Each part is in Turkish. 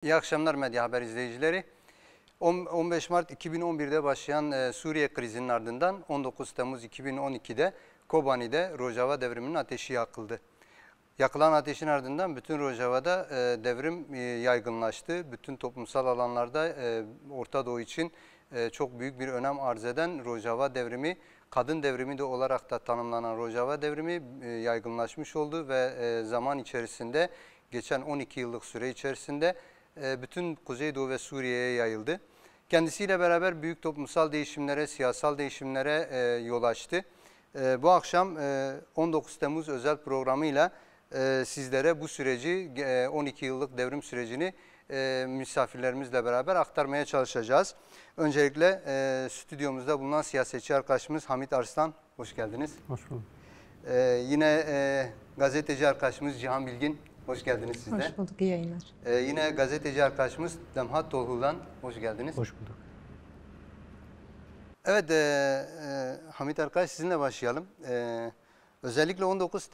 İyi akşamlar Medya Haber izleyicileri. 15 Mart 2011'de başlayan Suriye krizinin ardından 19 Temmuz 2012'de Kobani'de Rojava devriminin ateşi yakıldı. Yakılan ateşin ardından bütün Rojava'da devrim yaygınlaştı. Bütün toplumsal alanlarda Orta Doğu için çok büyük bir önem arz eden Rojava devrimi, kadın devrimi de olarak da tanımlanan Rojava devrimi yaygınlaşmış oldu ve zaman içerisinde geçen 12 yıllık süre içerisinde bütün Kuzeydoğu ve Suriye'ye yayıldı. Kendisiyle beraber büyük toplumsal değişimlere, siyasal değişimlere yol açtı. Bu akşam 19 Temmuz özel programıyla sizlere bu süreci, 12 yıllık devrim sürecini misafirlerimizle beraber aktarmaya çalışacağız. Öncelikle stüdyomuzda bulunan siyasetçi arkadaşımız Hamit Arslan, hoş geldiniz. Hoş bulduk. Yine gazeteci arkadaşımız Cihan Bilgin, hoş geldiniz siz de. Hoş bulduk, iyi yayınlar. Yine gazeteci arkadaşımız Demhat Tolhu'dan hoş geldiniz. Hoş bulduk. Evet, Hamit arkadaş sizinle başlayalım. Özellikle 19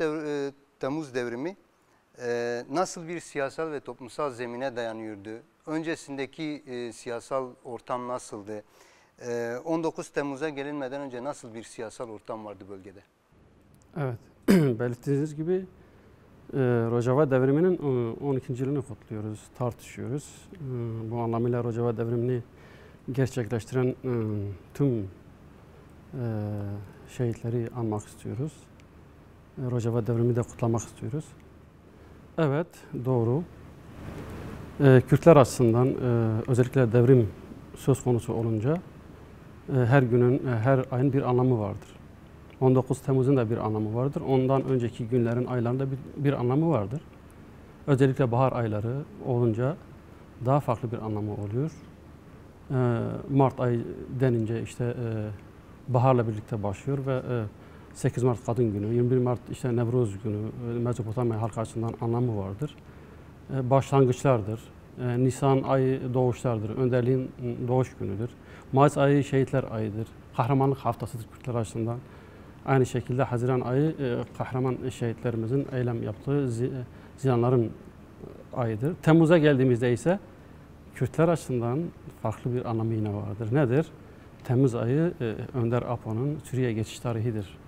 Temmuz devrimi nasıl bir siyasal ve toplumsal zemine dayanıyordu? Öncesindeki siyasal ortam nasıldı? 19 Temmuz'a gelinmeden önce nasıl bir siyasal ortam vardı bölgede? Evet, belirttiğiniz gibi Rojava devriminin 12. yılını kutluyoruz, tartışıyoruz. Bu anlamıyla Rojava devrimini gerçekleştiren tüm şehitleri anmak istiyoruz. Rojava devrimi de kutlamak istiyoruz. Evet, doğru. Kürtler açısından özellikle devrim söz konusu olunca her günün, her ayın bir anlamı vardır. 19 Temmuz'un da bir anlamı vardır. Ondan önceki günlerin, aylarında bir anlamı vardır. Özellikle bahar ayları olunca daha farklı bir anlamı oluyor. Mart ayı denince işte baharla birlikte başlıyor ve 8 Mart Kadın Günü, 21 Mart işte Nevruz Günü, Mezopotamya halkı açısından anlamı vardır. Başlangıçlardır. Nisan ayı doğuşlardır. Önderliğin doğuş günüdür. Mayıs ayı şehitler ayıdır. Kahramanlık haftasıdır Kürtler açısından. Aynı şekilde Haziran ayı kahraman şehitlerimizin eylem yaptığı ziyanların ayıdır. Temmuz'a geldiğimizde ise Kürtler açısından farklı bir anlamı yine vardır. Nedir? Temmuz ayı Önder Apo'nun Suriye geçiş tarihidir.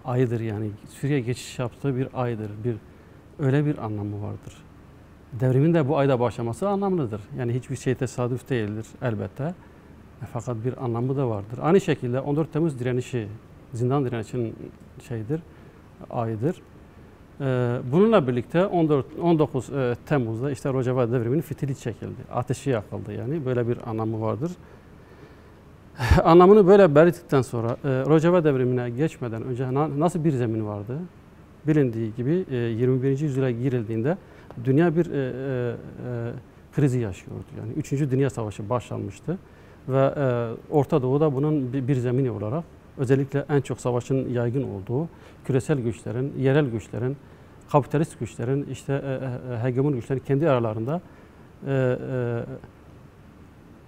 Ayıdır yani. Suriye geçiş yaptığı bir aydır. Öyle bir anlamı vardır. Devrimin de bu ayda başlaması anlamlıdır. Yani hiçbir şey tesadüf değildir elbette. Fakat bir anlamı da vardır. Aynı şekilde 14 Temmuz direnişi, zindan direnişinin ayıdır. Bununla birlikte 19 Temmuz'da işte Rojava devriminin fitili çekildi. Ateşi yakıldı yani. Böyle bir anlamı vardır. Anlamını böyle belirttikten sonra Rojava devrimine geçmeden önce nasıl bir zemin vardı? Bilindiği gibi 21. yüzyıla girildiğinde dünya bir krizi yaşıyordu. Yani 3. Dünya Savaşı başlanmıştı ve Orta Doğu'da bunun bir zemini olarak özellikle en çok savaşın yaygın olduğu küresel güçlerin, yerel güçlerin, kapitalist güçlerin, işte hegemon güçlerin kendi aralarında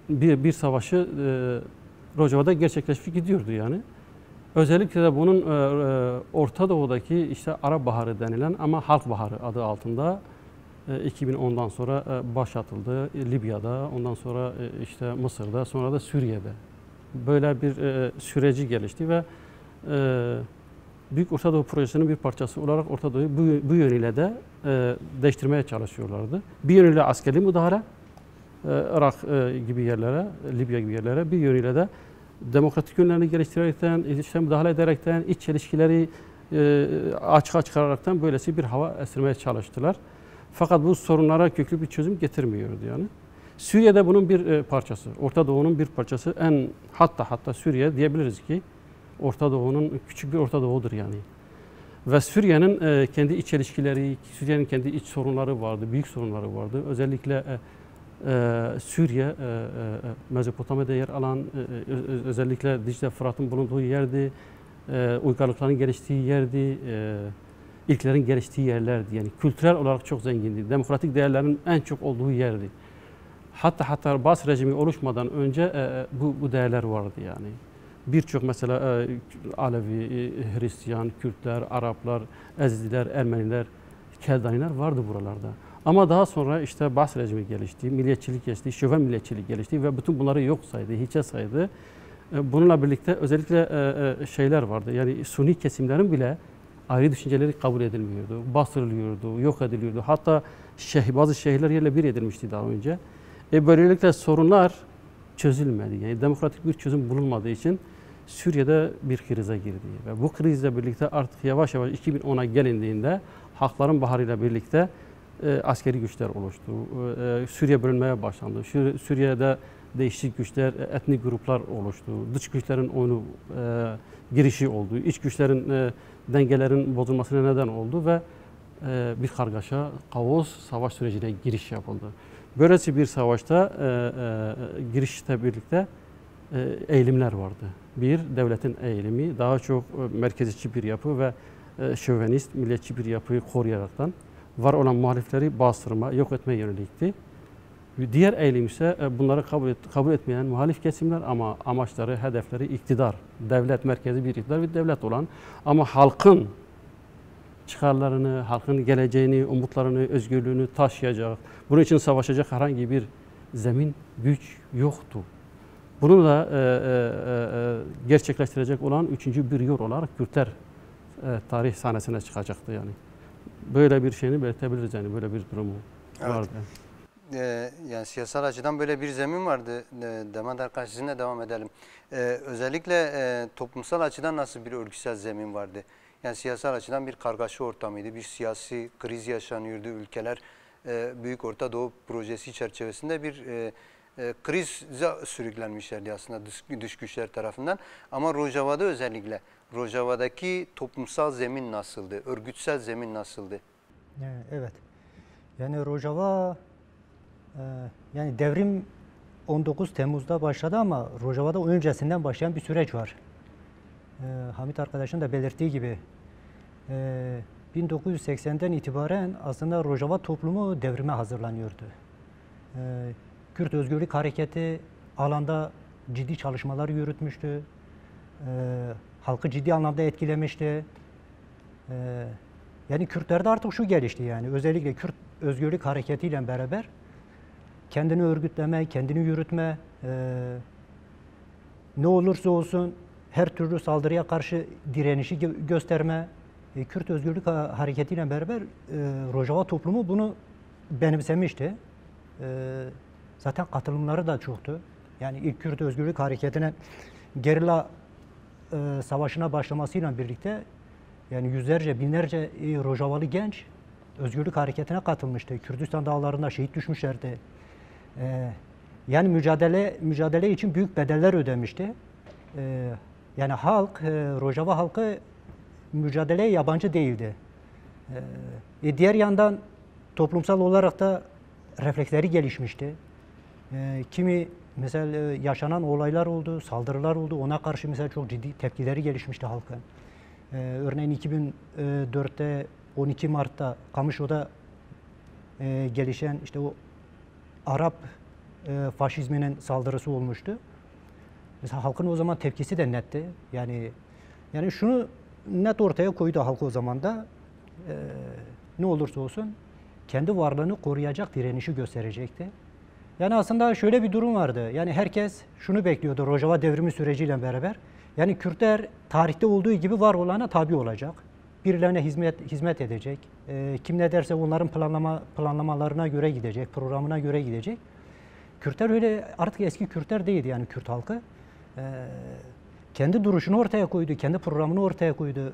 bir savaşı Rojava'da gerçekleşip gidiyordu yani. Özellikle de bunun Orta Doğu'daki işte Arap Baharı denilen ama Halk Baharı adı altında 2010'dan sonra başlatıldı. Libya'da, ondan sonra işte Mısır'da, sonra da Suriye'de. Böyle bir süreci gelişti ve Büyük Orta Doğu Projesi'nin bir parçası olarak Orta Doğu'yu bu yönüyle de değiştirmeye çalışıyorlardı. Bir yönüyle askeri müdahale, Irak gibi yerlere, Libya gibi yerlere, bir yönüyle de demokratik yönlerini geliştirerekten, işte müdahale ederekten, iç çelişkileri açığa çıkararaktan böylesi bir hava esirmeye çalıştılar. Fakat bu sorunlara köklü bir çözüm getirmiyordu yani. Suriye'de bunun bir parçası, Orta Doğu'nun bir parçası, hatta Suriye diyebiliriz ki Orta Doğu'nun küçük bir Orta Doğu'dur yani. Ve Suriye'nin kendi iç ilişkileri, Suriye'nin kendi iç sorunları vardı, büyük sorunları vardı. Özellikle Suriye, Mezopotamya'da yer alan, özellikle Dicle Fırat'ın bulunduğu yerdi, uygarlıkların geliştiği yerdi, ilklerin geliştiği yerlerdi. Yani kültürel olarak çok zengindi, demokratik değerlerin en çok olduğu yerdi. Hatta Abbas rejimi oluşmadan önce bu değerler vardı yani. Birçok mesela Alevi, Hristiyan, Kürtler, Araplar, Ezidiler, Ermeniler, Keldaniler vardı buralarda. Ama daha sonra işte Baas rejimi gelişti, milliyetçilik gelişti, şöven milliyetçilik gelişti ve bütün bunları yok saydı, hiçe saydı. Bununla birlikte özellikle şeyler vardı. Yani Suni kesimlerin bile ayrı düşünceleri kabul edilmiyordu, bastırılıyordu, yok ediliyordu. Hatta bazı şehirler yerle bir edilmişti daha önce. Böylelikle sorunlar çözülmedi. Yani demokratik bir çözüm bulunmadığı için Suriye'de bir krize girdi. Ve bu krizle birlikte artık yavaş yavaş 2010'a gelindiğinde Halkların Baharı'yla birlikte askeri güçler oluştu. Suriye bölünmeye başlandı. Suriye'de değişik güçler, etnik gruplar oluştu. Dış güçlerin oyunu girişi oldu. İç güçlerin dengelerin bozulmasına neden oldu ve bir kargaşa, kaos, savaş sürecine giriş yapıldı. Böylesi bir savaşta girişte birlikte eğilimler vardı. Bir, devletin eğilimi, daha çok merkezci bir yapı ve şövenist, milliyetçi bir yapıyı koruyaraktan var olan muhalifleri bastırma, yok etme yönelikti. Diğer eğilim ise bunları kabul etmeyen muhalif kesimler ama amaçları, hedefleri iktidar, devlet merkezi bir iktidar bir devlet olan ama halkın çıkarlarını, halkın geleceğini, umutlarını, özgürlüğünü taşıyacak, bunun için savaşacak herhangi bir zemin, güç yoktu. Bunu da gerçekleştirecek olan üçüncü bir yol olarak Kürtler tarih sahnesine çıkacaktı yani. Böyle bir şeyini belirtebiliriz yani, böyle bir durumu vardı. Yani siyasal açıdan böyle bir zemin vardı. Demet sizinle devam edelim. Özellikle toplumsal açıdan nasıl bir örgütsel zemin vardı? Yani siyasal açıdan bir kargaşa ortamıydı, bir siyasi kriz yaşanıyordu. Ülkeler Büyük Orta Doğu Projesi çerçevesinde bir krize sürüklenmişlerdi aslında dış güçler tarafından. Ama Rojava'da özellikle, Rojava'daki toplumsal zemin nasıldı, örgütsel zemin nasıldı? Evet, yani Rojava, yani devrim 19 Temmuz'da başladı ama Rojava'da öncesinden başlayan bir süreç var. Hamit arkadaşın da belirttiği gibi 1980'den itibaren aslında Rojava toplumu devrime hazırlanıyordu. Kürt Özgürlük Hareketi alanda ciddi çalışmalar yürütmüştü. Halkı ciddi anlamda etkilemişti. Yani Kürtlerde artık şu gelişti yani özellikle Kürt Özgürlük Hareketi ile beraber kendini örgütleme, kendini yürütme, ne olursa olsun her türlü saldırıya karşı direnişi gösterme, Kürt Özgürlük Hareketi ile beraber Rojava toplumu bunu benimsemişti. Zaten katılımları da çoktu. Yani ilk Kürt Özgürlük Hareketi'nin gerilla savaşına başlamasıyla birlikte yani yüzlerce, binlerce Rojavalı genç Özgürlük Hareketi'ne katılmıştı. Kürdistan dağlarında şehit düşmüşlerdi. Yani mücadele için büyük bedeller ödemişti. Yani halk, Rojava halkı mücadeleye yabancı değildi. Diğer yandan toplumsal olarak da refleksleri gelişmişti. Kimi mesela yaşanan olaylar oldu, saldırılar oldu. Ona karşı mesela çok ciddi tepkileri gelişmişti halkın. Örneğin 2004'te 12 Mart'ta Kamışo'da gelişen işte o Arap faşizminin saldırısı olmuştu. Mesela halkın o zaman tepkisi de netti. Yani şunu net ortaya koydu halk o zaman da ne olursa olsun kendi varlığını koruyacak direnişi gösterecekti. Yani aslında şöyle bir durum vardı. Yani herkes şunu bekliyordu Rojava devrimi süreciyle beraber. Yani Kürtler tarihte olduğu gibi var olana tabi olacak. Birilerine hizmet edecek. Kim ne derse onların planlamalarına göre gidecek, programına göre gidecek. Kürtler öyle artık eski Kürtler değildi yani Kürt halkı. Kendi duruşunu ortaya koydu, kendi programını ortaya koydu.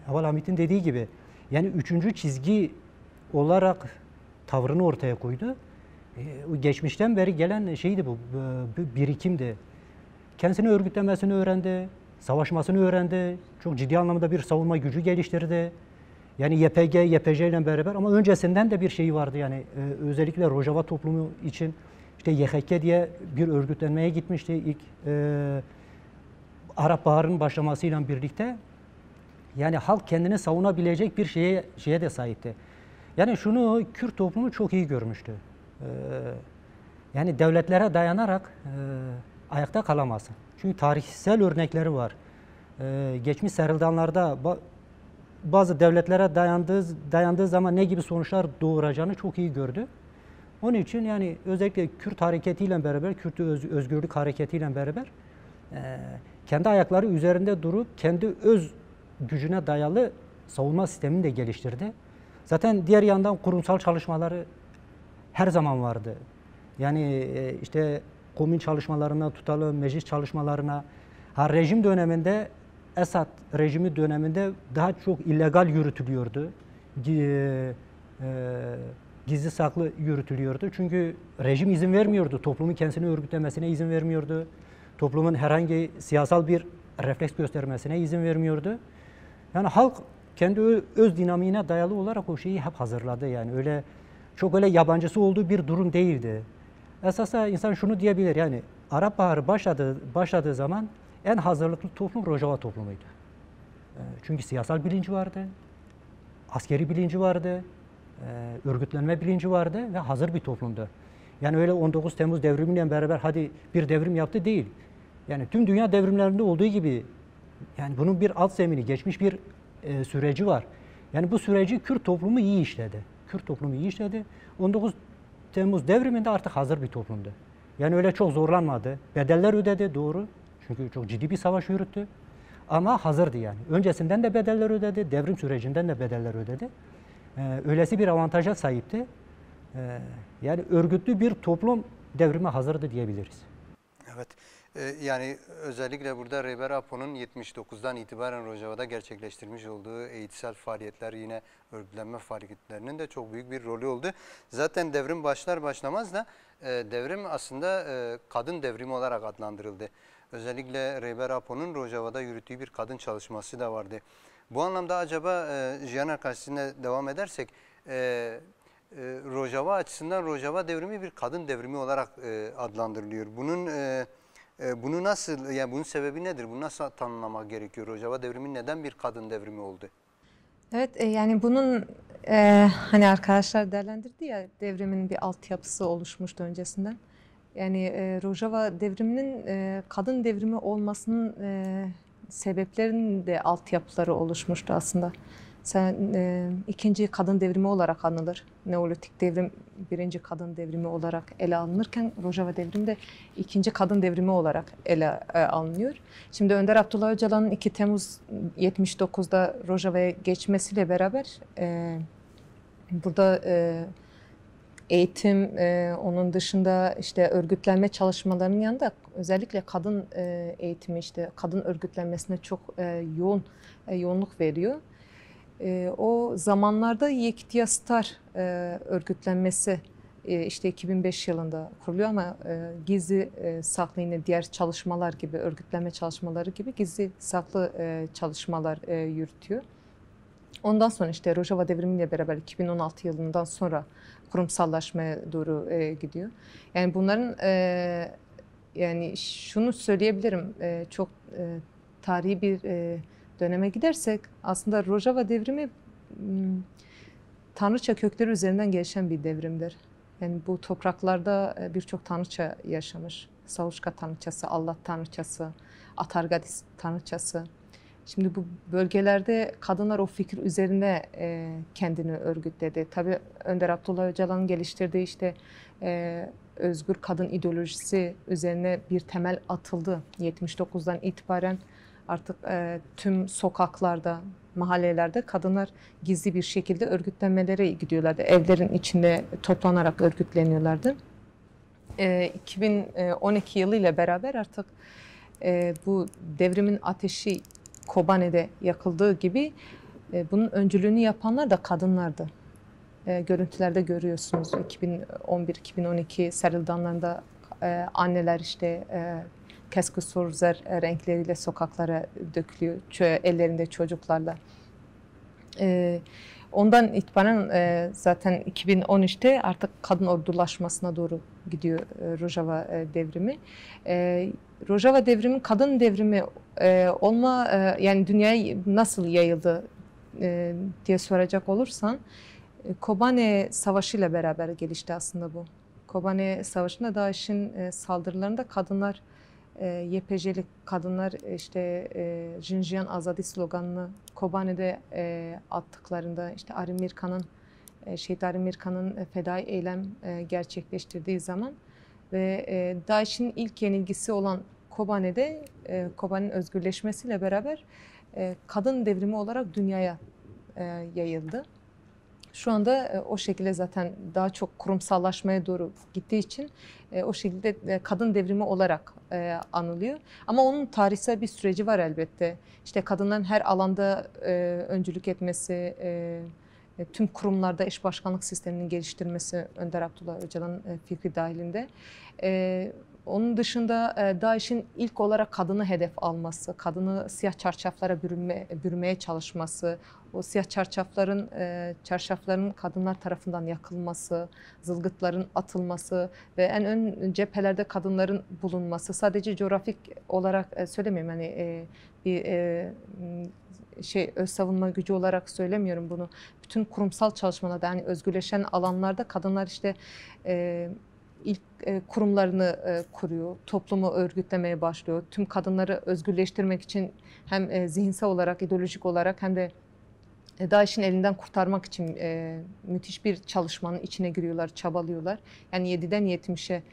Haval Hamit'in dediği gibi yani üçüncü çizgi olarak tavrını ortaya koydu. Geçmişten beri gelen şeydi bu, birikimdi. Kendisini örgütlemesini öğrendi, savaşmasını öğrendi. Çok ciddi anlamda bir savunma gücü geliştirdi. Yani YPG, YPJ ile beraber ama öncesinden de bir şey vardı yani özellikle Rojava toplumu için işte YHK diye bir örgütlenmeye gitmişti ilk Arap Baharı'nın başlamasıyla birlikte. Yani halk kendini savunabilecek bir şeye de sahipti. Yani şunu Kürt toplumu çok iyi görmüştü. Yani devletlere dayanarak ayakta kalamazsın. Çünkü tarihsel örnekleri var. Geçmiş serıldanlarda bazı devletlere dayandığı zaman ne gibi sonuçlar doğuracağını çok iyi gördü. Onun için yani özellikle Kürt hareketiyle beraber, Kürt özgürlük hareketiyle beraber kendi ayakları üzerinde durup kendi öz gücüne dayalı savunma sistemini de geliştirdi. Zaten diğer yandan kurumsal çalışmaları her zaman vardı. Yani işte komün çalışmalarına tutalım, meclis çalışmalarına. Rejim döneminde, Esad rejimi döneminde daha çok illegal yürütülüyordu. Gizli saklı yürütülüyordu. Çünkü rejim izin vermiyordu. Toplumun kendisini örgütlemesine izin vermiyordu. Toplumun herhangi siyasal bir refleks göstermesine izin vermiyordu. Yani halk kendi öz dinamiğine dayalı olarak o şeyi hep hazırladı. Yani öyle çok öyle yabancısı olduğu bir durum değildi. Esasında insan şunu diyebilir, yani Arap Baharı başladığı zaman en hazırlıklı toplum Rojava toplumuydu. Çünkü siyasal bilinci vardı, askeri bilinci vardı, örgütlenme bilinci vardı ve hazır bir toplumdu. Yani öyle 19 Temmuz devrimiyle beraber hadi bir devrim yaptı değil. Yani tüm dünya devrimlerinde olduğu gibi yani bunun bir alt zemini, geçmiş bir süreci var. Yani bu süreci Kürt toplumu iyi işledi. Kürt toplumu iyi işledi. 19 Temmuz devriminde artık hazır bir toplumdu. Yani öyle çok zorlanmadı. Bedeller ödedi, doğru. Çünkü çok ciddi bir savaş yürüttü. Ama hazırdı yani. Öncesinden de bedeller ödedi, devrim sürecinden de bedeller ödedi. Öylesi bir avantaja sahipti. Yani örgütlü bir toplum devrime hazırdı diyebiliriz. Evet. Yani özellikle burada Rehber Apo'nun 79'dan itibaren Rojava'da gerçekleştirmiş olduğu eğitsel faaliyetler, yine örgütlenme faaliyetlerinin de çok büyük bir rolü oldu. Zaten devrim başlar başlamaz da devrim aslında kadın devrimi olarak adlandırıldı. Özellikle Rehber Apo'nun Rojava'da yürüttüğü bir kadın çalışması da vardı. Bu anlamda acaba Jiyan arkadaşıyla devam edersek Rojava açısından Rojava devrimi bir kadın devrimi olarak adlandırılıyor. Bunu nasıl, yani bunun sebebi nedir? Bunu nasıl tanımlamak gerekiyor? Rojava devrimi neden bir kadın devrimi oldu? Evet, yani bunun hani arkadaşlar değerlendirdi ya, devrimin bir altyapısı oluşmuştu öncesinden. Yani Rojava devriminin kadın devrimi olmasının sebeplerinin de altyapıları oluşmuştu aslında. İkinci kadın devrimi olarak anılır. Neolitik devrim birinci kadın devrimi olarak ele alınırken Rojava devrimi de ikinci kadın devrimi olarak ele alınıyor. Şimdi Önder Abdullah Öcalan'ın 2 Temmuz 79'da Rojava'ya geçmesiyle beraber burada eğitim, onun dışında işte örgütlenme çalışmalarının yanında özellikle kadın eğitimi, işte kadın örgütlenmesine çok yoğunluk veriyor. O zamanlarda Yektia Star örgütlenmesi işte 2005 yılında kuruluyor ama gizli saklı, yine diğer çalışmalar gibi, örgütlenme çalışmaları gibi gizli saklı çalışmalar yürütüyor. Ondan sonra işte Rojava devrimiyle beraber 2016 yılından sonra kurumsallaşmaya doğru gidiyor. Yani bunların yani şunu söyleyebilirim, çok tarihi bir döneme gidersek aslında Rojava devrimi tanrıça kökleri üzerinden gelişen bir devrimdir. Yani bu topraklarda birçok tanrıça yaşamış. Savuşka tanrıçası, Allah tanrıçası, Atargadis tanrıçası. Şimdi bu bölgelerde kadınlar o fikir üzerine kendini örgütledi. Tabii Önder Abdullah Öcalan'ın geliştirdiği işte özgür kadın ideolojisi üzerine bir temel atıldı. 79'dan itibaren artık tüm sokaklarda, mahallelerde kadınlar gizli bir şekilde örgütlenmelere gidiyorlardı. Evlerin içinde toplanarak örgütleniyorlardı. 2012 yılı ile beraber artık bu devrimin ateşi Kobane'de yakıldığı gibi bunun öncülüğünü yapanlar da kadınlardı. Görüntülerde görüyorsunuz 2011-2012 Serildanlarında anneler işte keski surzer renkleriyle sokaklara dökülüyor, ellerinde çocuklarla. Ondan itibaren zaten 2013'te artık kadın ordulaşmasına doğru gidiyor Rojava devrimi. Rojava devrimi kadın devrimi yani dünyaya nasıl yayıldı diye soracak olursan Kobane Savaşı ile beraber gelişti aslında bu. Kobane Savaşı'nda DAEŞ'in saldırılarında kadınlar YPJ'li kadınlar işte Jinjiyan Azadi sloganını Kobani'de attıklarında işte Şehit Arif Mirkan'ın fedai eylem gerçekleştirdiği zaman ve DAEŞ'in ilk yenilgisi olan Kobani'de Kobani'nin özgürleşmesiyle beraber kadın devrimi olarak dünyaya yayıldı. Şu anda o şekilde zaten daha çok kurumsallaşmaya doğru gittiği için o şekilde kadın devrimi olarak anılıyor. Ama onun tarihsel bir süreci var elbette. İşte kadınların her alanda öncülük etmesi, tüm kurumlarda eş başkanlık sisteminin geliştirmesi Önder Abdullah Öcalan'ın fikri dahilinde. Onun dışında DAEŞ'in ilk olarak kadını hedef alması, kadını siyah çarşaflara bürümeye çalışması, o siyah çarşafların kadınlar tarafından yakılması, zılgıtların atılması ve en ön cephelerde kadınların bulunması, sadece coğrafik olarak söylemiyorum, hani bir öz savunma gücü olarak söylemiyorum bunu. Bütün kurumsal çalışmalarda, yani özgürleşen alanlarda kadınlar işte ilk kurumlarını kuruyor, toplumu örgütlemeye başlıyor. Tüm kadınları özgürleştirmek için hem zihinsel olarak, ideolojik olarak hem de DAEŞ'in elinden kurtarmak için müthiş bir çalışmanın içine giriyorlar, çabalıyorlar. Yani 7'den 70'e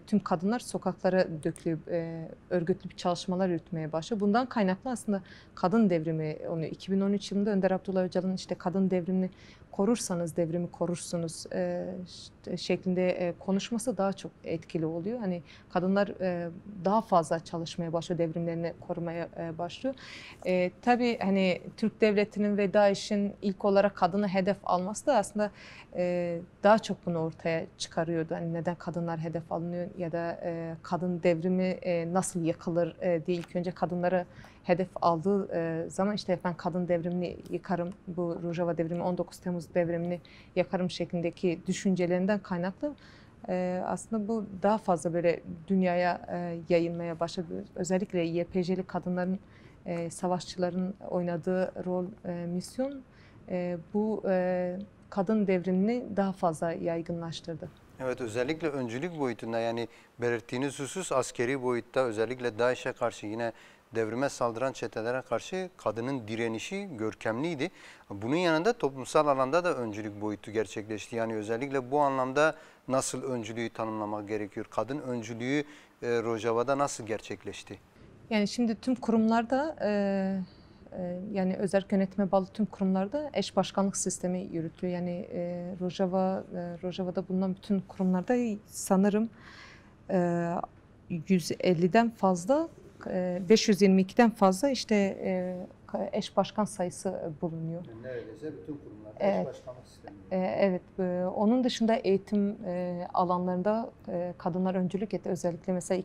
tüm kadınlar sokaklara dökülüp örgütlü bir çalışmalar yürütmeye başlıyor. Bundan kaynaklı aslında kadın devrimi, onu 2013 yılında Önder Abdullah Öcalan'ın işte kadın devrimini korursanız devrimi korursunuz şeklinde konuşması daha çok etkili oluyor. Hani kadınlar daha fazla çalışmaya başlıyor, devrimlerini korumaya başlıyor. Tabii hani Türk Devleti'nin ve DAEŞ'in ilk olarak kadını hedef alması da aslında daha çok bunu ortaya çıkarıyordu. Hani neden kadınlar hedef alınıyor ya da kadın devrimi nasıl yakılır diye ilk önce kadınları hedef aldığı zaman işte ben kadın devrimini yıkarım, bu Rojava devrimi, 19 Temmuz devrimini yakarım şeklindeki düşüncelerinden kaynaklı aslında bu daha fazla böyle dünyaya yayılmaya başladı. Özellikle YPJ'li kadınların, savaşçıların oynadığı rol, misyon bu kadın devrimini daha fazla yaygınlaştırdı. Evet, özellikle öncülük boyutunda, yani belirttiğiniz husus askeri boyutta, özellikle DAEŞ'e karşı, yine devrime saldıran çetelere karşı kadının direnişi görkemliydi. Bunun yanında toplumsal alanda da öncülük boyutu gerçekleşti. Yani özellikle bu anlamda nasıl öncülüğü tanımlamak gerekiyor? Kadın öncülüğü Rojava'da nasıl gerçekleşti? Yani şimdi tüm kurumlarda yani özerk yönetime bağlı tüm kurumlarda eş başkanlık sistemi yürütülüyor. Yani Rojava'da bulunan bütün kurumlarda sanırım 150'den fazla, 522'den fazla işte eş başkan sayısı bulunuyor. Neredeyse bütün kurumlarda eş başkanlık sistemi. Evet, onun dışında eğitim alanlarında kadınlar öncülük etti. Özellikle mesela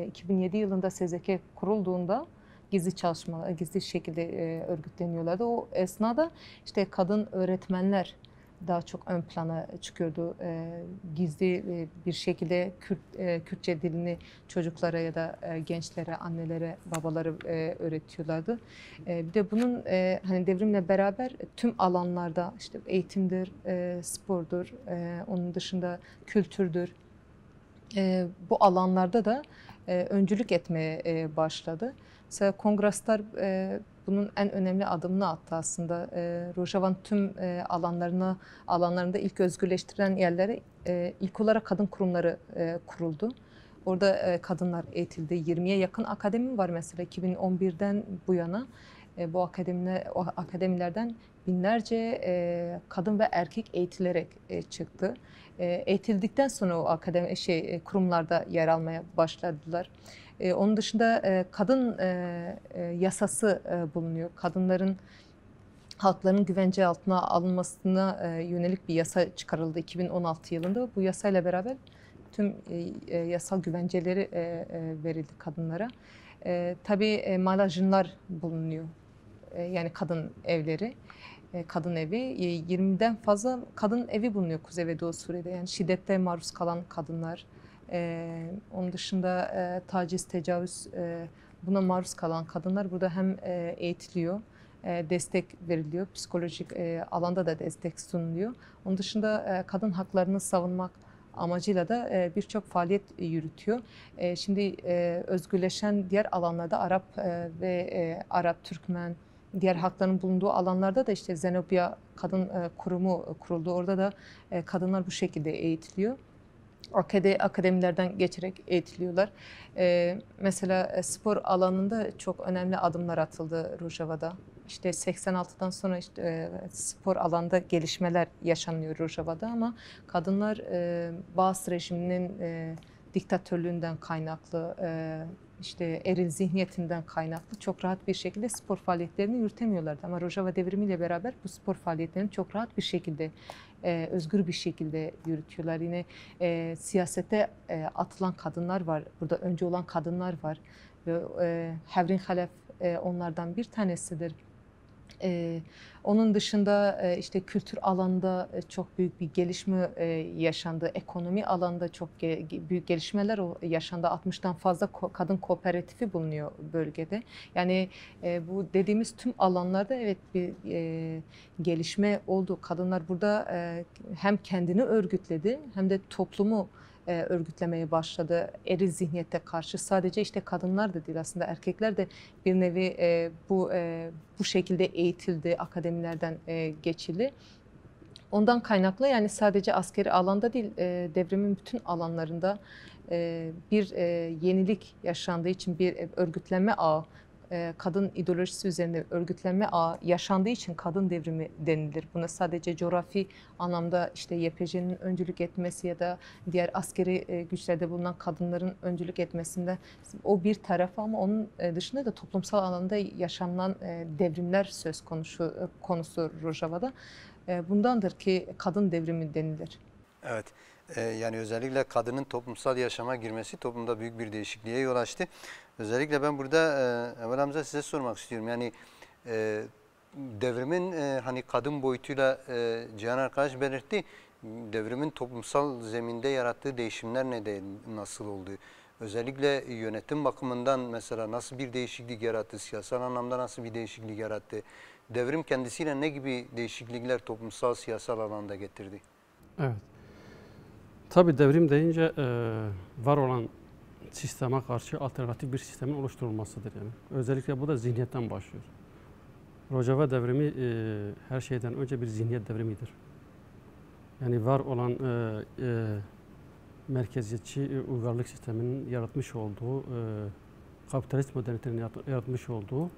2007 yılında SZK kurulduğunda gizli şekilde örgütleniyorlardı. O esnada işte kadın öğretmenler daha çok ön plana çıkıyordu. Gizli bir şekilde Kürtçe dilini çocuklara ya da gençlere, annelere, babalara öğretiyorlardı. Bir de bunun hani devrimle beraber tüm alanlarda işte eğitimdir, spordur, onun dışında kültürdür. Bu alanlarda da öncülük etmeye başladı. Mesela Kongresler bunun en önemli adımını attı aslında. Rojava'nın tüm alanlarında ilk özgürleştirilen yerlere ilk olarak kadın kurumları kuruldu. Orada kadınlar eğitildi. 20'ye yakın akademi var mesela 2011'den bu yana. Bu akademilerden binlerce kadın ve erkek eğitilerek çıktı. Eğitildikten sonra o kurumlarda yer almaya başladılar. Onun dışında kadın yasası bulunuyor. Kadınların halkların güvence altına alınmasına yönelik bir yasa çıkarıldı 2016 yılında. Bu yasayla beraber tüm yasal güvenceleri verildi kadınlara. Tabii malajınlar bulunuyor. Yani kadın evleri, kadın evi. 20'den fazla kadın evi bulunuyor Kuzey ve Doğu Suriye'de. Yani şiddete maruz kalan kadınlar. Onun dışında taciz, tecavüz buna maruz kalan kadınlar burada hem eğitiliyor, destek veriliyor, psikolojik alanda da destek sunuluyor. Onun dışında kadın haklarını savunmak amacıyla da birçok faaliyet yürütüyor. Şimdi özgürleşen diğer alanlarda Arap, Türkmen, diğer halkların bulunduğu alanlarda da işte Zenobia Kadın Kurumu kuruldu. Orada da kadınlar bu şekilde eğitiliyor. Akademilerden geçerek eğitiliyorlar. Mesela spor alanında çok önemli adımlar atıldı Rojava'da. İşte 86'dan sonra spor alanda gelişmeler yaşanıyor Rojava'da ama kadınlar Baas rejiminin diktatörlüğünden kaynaklı, işte eril zihniyetinden kaynaklı çok rahat bir şekilde spor faaliyetlerini yürütemiyorlardı. Ama Rojava devrimiyle beraber bu spor faaliyetlerini çok rahat bir şekilde, özgür bir şekilde yürütüyorlar. Yine siyasete atılan kadınlar var. Burada önce olan kadınlar var. Hevrin Halef onlardan bir tanesidir. Onun dışında işte kültür alanında çok büyük bir gelişme yaşandı. Ekonomi alanında çok büyük gelişmeler yaşandı. 60'tan fazla kadın kooperatifi bulunuyor bölgede. Yani bu dediğimiz tüm alanlarda evet bir gelişme oldu. Kadınlar burada hem kendini örgütledi hem de toplumu örgütlemeye başladı. Eril zihniyete karşı sadece işte kadınlar da değil aslında erkekler de bir nevi bu şekilde eğitildi, akademilerden geçildi. Ondan kaynaklı yani sadece askeri alanda değil devrimin bütün alanlarında bir yenilik yaşandığı için bir örgütlenme ağı, kadın ideolojisi üzerinde örgütlenme ağı yaşandığı için kadın devrimi denilir. Buna sadece coğrafi anlamda işte YPJ'nin öncülük etmesi ya da diğer askeri güçlerde bulunan kadınların öncülük etmesinde o bir tarafı ama onun dışında da toplumsal alanda yaşanan devrimler söz konusu Rojava'da. Bundandır ki kadın devrimi denilir. Evet. Yani özellikle kadının toplumsal yaşama girmesi toplumda büyük bir değişikliğe yol açtı. Özellikle ben burada Emel Hamza size sormak istiyorum. Yani devrimin hani kadın boyutuyla Cihan arkadaş belirtti. Devrimin toplumsal zeminde yarattığı değişimler nasıl oldu? Özellikle yönetim bakımından mesela nasıl bir değişiklik yarattı? Siyasal anlamda nasıl bir değişiklik yarattı? Devrim kendisiyle ne gibi değişiklikler toplumsal, siyasal alanda getirdi? Evet. Tabii devrim deyince var olan sisteme karşı alternatif bir sistemin oluşturulmasıdır yani. Özellikle bu da zihniyetten başlıyor. Rojava devrimi her şeyden önce bir zihniyet devrimidir. Yani var olan merkeziyetçi uygarlık sisteminin yaratmış olduğu, kapitalist modernitenin yaratmış olduğu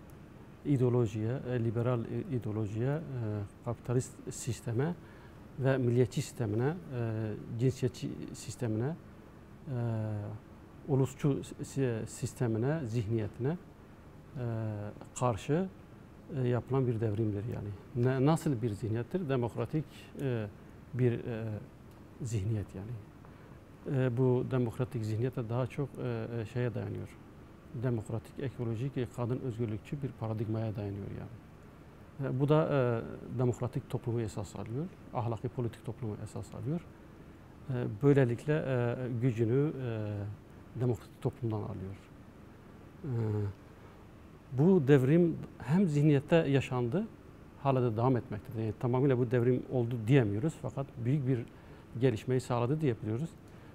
ideolojiye, liberal ideolojiye, kapitalist sisteme ve milliyetçi sistemine, cinsiyetçi sistemine, ulusçu sistemine, zihniyetine karşı yapılan bir devrimdir yani. Nasıl bir zihniyettir? Demokratik bir zihniyet yani. Bu demokratik zihniyet de daha çok şeye dayanıyor. Demokratik, ekolojik, kadın özgürlükçü bir paradigmaya dayanıyor yani. Bu da demokratik toplumu esas alıyor, ahlaki politik toplumu esas alıyor. Böylelikle gücünü demokratik toplumdan alıyor. Bu devrim hem zihniyette yaşandı, hala da devam etmektedir. Yani tamamıyla bu devrim oldu diyemiyoruz fakat büyük bir gelişmeyi sağladı diyebiliyoruz.